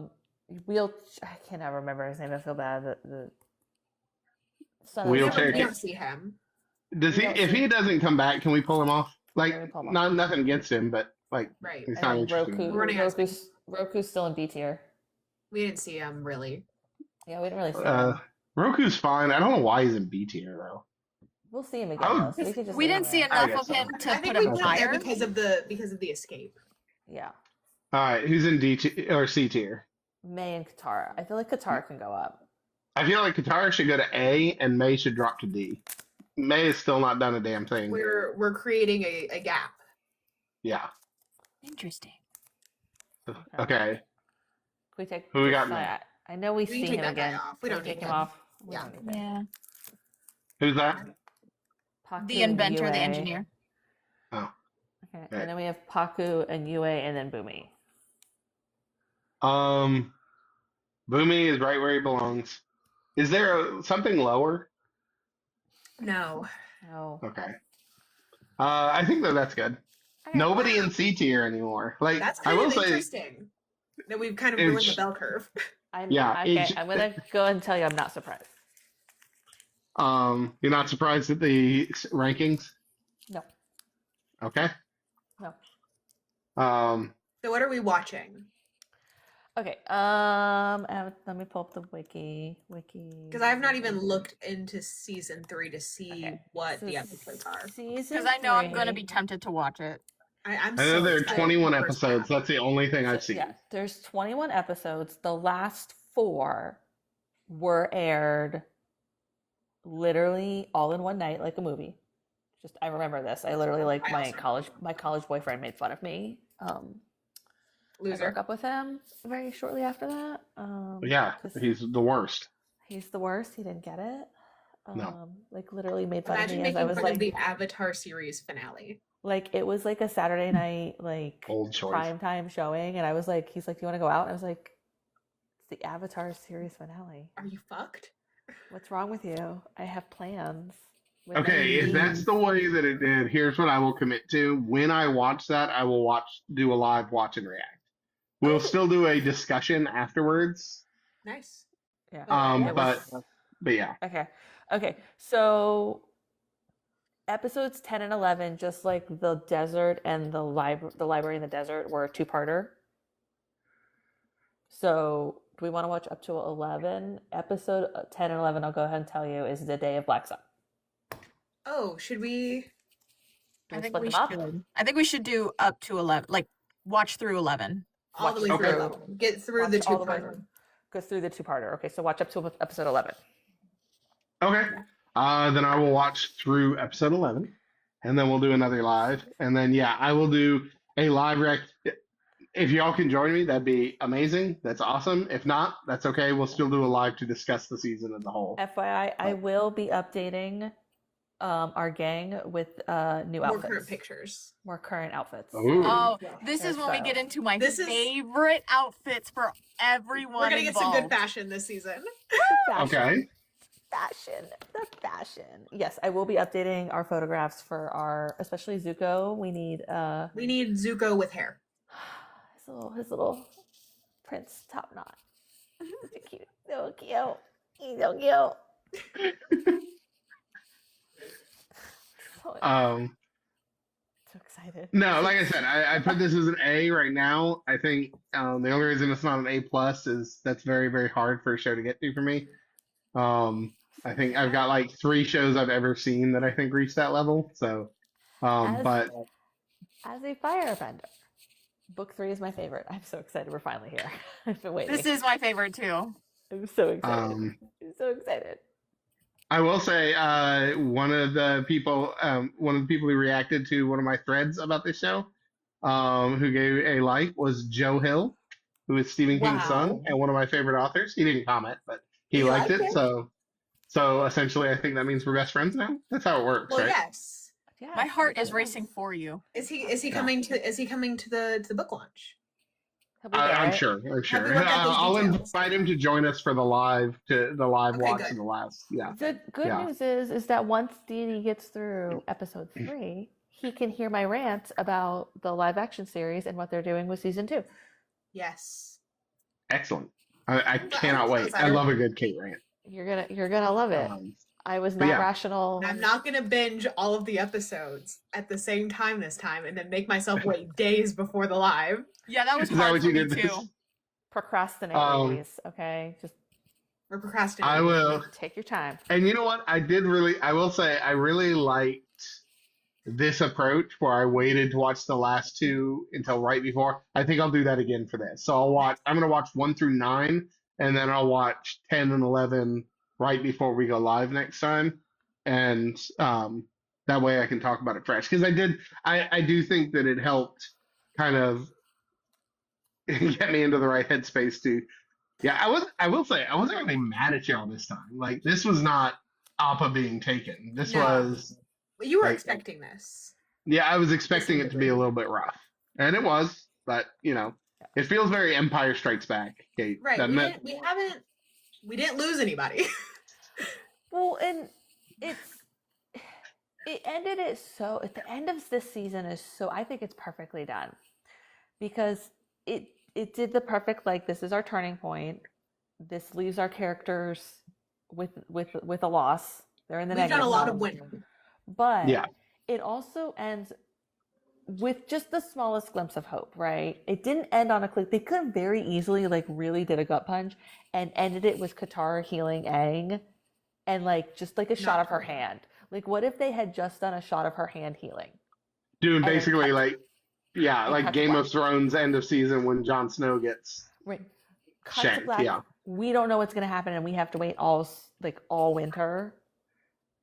cannot remember his name. I feel bad. The son Wheelchair. We don't see him. Does he? If he doesn't come back, can we pull him off? Like, nothing against him, but like, right. He's not interesting. Roku's still in B tier. We didn't see him really. Yeah, we didn't really see him. Roku's fine. I don't know why he's in B tier though. We'll see him again. We didn't see enough of him to put him higher because of the escape. Yeah. All right, who's in D tier or C tier? May and Katara. I feel like Katara can go up. I feel like Katara should go to A and May should drop to D. May has still not done a damn thing. We're creating a gap. Yeah. Interesting. Okay. Can we take who we got now? I know we see him again. We don't take him off. Yeah. Who's that? Paku the inventor, the engineer. Oh. Okay. And then we have Paku and Yue and then Bumi. Bumi is right where he belongs. Is there something lower? No. Okay. I think that's good. Okay. Nobody in C tier anymore. Like that's I will interesting. That we've kind of ruined the bell curve. I'm gonna go and tell you I'm not surprised. You're not surprised at the rankings? No. Okay. No. So what are we watching? Okay. Let me pull up the wiki. Because I have not even looked into season 3 to see what the episodes are. Because I know I'm going to be tempted to watch it. I know there are 21 episodes. That's the only thing I've seen. Yeah, there's 21 episodes. The last 4 were aired literally all in one night, like a movie. I remember this. I literally my college boyfriend made fun of me. Loser. I broke up with him very shortly after that. Yeah, he's the worst. He's the worst. He didn't get it. No. Literally made fun of me as I was like the Avatar series finale. It was like a Saturday night old choice prime time showing, and I was like, he's like, "Do you want to go out?" And I was like, "It's the Avatar series finale. Are you fucked? What's wrong with you? I have plans." Okay, if that's the way that it did, here's what I will commit to. When I watch that, I will do a live watch and react. We'll still do a discussion afterwards. Nice. Yeah. But yeah. Okay. So episodes 10 and 11, just like the desert and the library in the desert, were a two-parter. So do we want to watch up to 11? Episode 10 and 11, I'll go ahead and tell you, is The Day of Black Sun. Oh, should we? I think we should. I think we should do up to 11, like watch through 11. All the way through 11. Get through the two-parter. Go through the two-parter. Okay, so watch up to episode 11. Okay. Then I will watch through episode 11, and then we'll do another live. And then, yeah, I will do a live react. If y'all can join me, that'd be amazing. That's awesome. If not, that's okay. We'll still do a live to discuss the season as a whole. FYI, I will be updating our gang with new outfits. More current pictures. More current outfits. Ooh. Oh, this is when we get into my favorite outfits for everyone. We're going to get some good fashion this season. Okay. The fashion. Yes, I will be updating our photographs for our, especially Zuko. We need Zuko with hair. His little prince top knot. So cute. So cute. He's so cute. So excited. No, like I said, I put this as an A right now. I think the only reason it's not an A plus is that's very, very hard for a show to get to for me. I think I've got like 3 shows I've ever seen that I think reach that level. So, but as a firebender, book 3 is my favorite. I'm so excited we're finally here. I've been waiting. This is my favorite too. I'm so excited. I'm so excited. I will say, one of the people who reacted to one of my threads about this show, who gave a like, was Joe Hill, who is Stephen King's son and one of my favorite authors. He didn't comment, but he liked it. So essentially, I think that means we're best friends now. That's how it works, well, right? Yes. Yeah, my heart is racing for you. Is he coming to the book launch? I'm sure. I'll invite him to join us for the live watch good. of the last. Yeah. The good news is that once Dee gets through episode 3, he can hear my rant about the live action series and what they're doing with season 2. Yes. Excellent. I cannot wait. I love a good Cate rant. You're gonna love it. I was not rational. I'm not gonna binge all of the episodes at the same time this time and then make myself wait days before the live. Yeah, that was hard for me too. Procrastinate, ladies. Okay, just we're procrastinating. I will take your time. And you know what? I will say I really liked this approach where I waited to watch the last 2 until right before. I think I'll do that again for this. So I'm gonna watch 1 through 9, and then I'll watch 10 and 11 right before we go live next time, and that way I can talk about it fresh. Because I do think that it helped kind of get me into the right headspace to. Yeah, I will say I wasn't really mad at y'all this time. Like, this was not Appa being taken. This was. You were expecting this. Yeah, I was expecting it to be a little bit rough, and it was. But it feels very Empire Strikes Back, Cate. Right. We didn't lose anybody. Well, and it ended it so at the end of this season is so I think it's perfectly done because it did the perfect, like, this is our turning point. This leaves our characters with a loss. They're in the negative. We've done a lot of winning. But it also ends with just the smallest glimpse of hope, right? It didn't end on a cliff. They could have very easily, like, really did a gut punch and ended it with Katara healing Aang and, like, just like a shot of her hand. Like, what if they had just done a shot of her hand healing? Doing basically like Game of Thrones end of season when Jon Snow gets shanked. Yeah. We don't know what's going to happen, and we have to wait all winter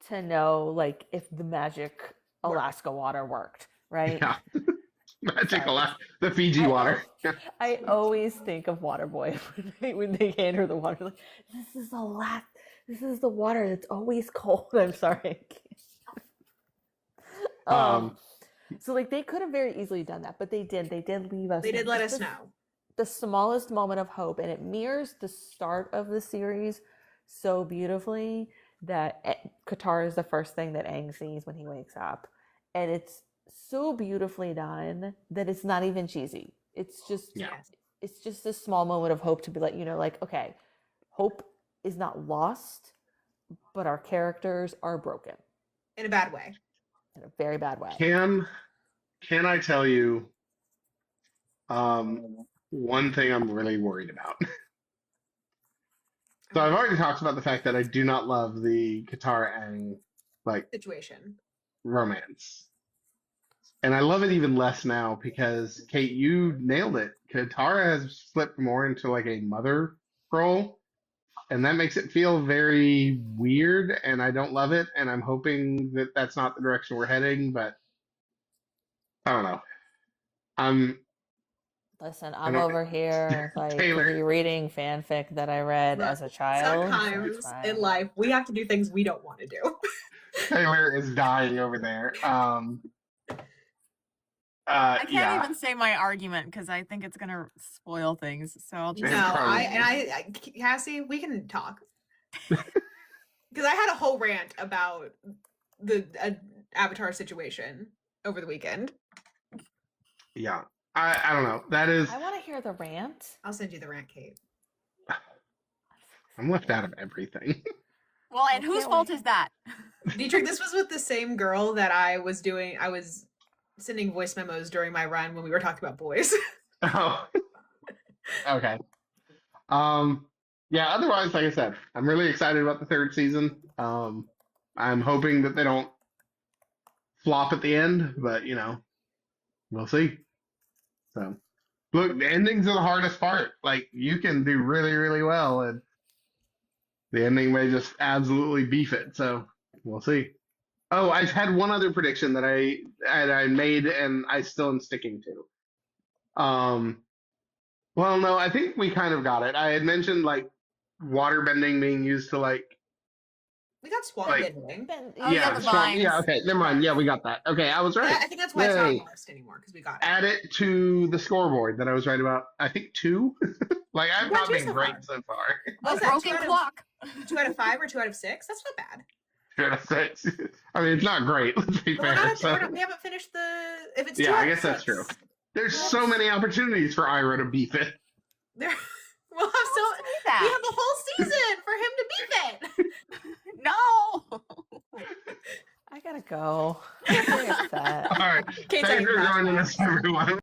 to know, like, if the magic Alaska water worked. Right? Yeah. Magic the Fiji water. I always think of Waterboy when they hand her the water. Like, this is the water that's always cold. I'm sorry. So, like, they could have very easily done that, but they did. They did leave us. They did let us know. The smallest moment of hope, and it mirrors the start of the series so beautifully that Katara is the first thing that Aang sees when he wakes up. And it's so beautifully done that it's not even cheesy. It's just a small moment of hope to be like, like, okay, hope is not lost, but our characters are broken in a bad way. in a very bad way. Can I tell you one thing I'm really worried about? So I've already talked about the fact that I do not love the Katara Aang situation romance. And I love it even less now because Kate, you nailed it. Katara has slipped more into like a mother role, and that makes it feel very weird, and I don't love it, and I'm hoping that that's not the direction we're heading, but I don't know. Listen, I'm over here like Taylor. rereading fanfic that I read as a child. Sometimes in life, we have to do things we don't want to do. Taylor is dying over there. I can't even say my argument because I think it's gonna spoil things. So I'll just Cassie, we can talk because I had a whole rant about the Avatar situation over the weekend. Yeah, I don't know. That is. I want to hear the rant. I'll send you the rant, Kate. I'm left out of everything. Well, and whose fault is that? Dietrich, this was with the same girl that I was sending voice memos during my run when we were talking about boys. Oh. Okay. Yeah, otherwise, like I said, I'm really excited about the third season. I'm hoping that they don't flop at the end, but we'll see. So, look, the endings are the hardest part. Like, you can do really, really well, and the ending may just absolutely beef it. So, we'll see. Oh, I've had one other prediction that I made, and I still am sticking to. Well, no, I think we kind of got it. I had mentioned like water bending being used to like. We got swan bending. Swan. Yeah, okay, never mind. Yeah, we got that. Okay, I was right. I think that's why it's not on the list anymore because we got it. Add it to the scoreboard that I was right about. I think 2. Like I've not been great so far. What's that? Broken clock. 2 out of 5 or 2 out of 6? That's not bad. 2 out of 6. I mean, it's not great. Let's be fair. We haven't finished the. If it's 2 yeah, out I guess of 6, that's true. There's so many opportunities for Ira to beef it. We have a whole season for him to beef it. No. I gotta go. I'm very upset. All right. Thanks for joining us, everyone.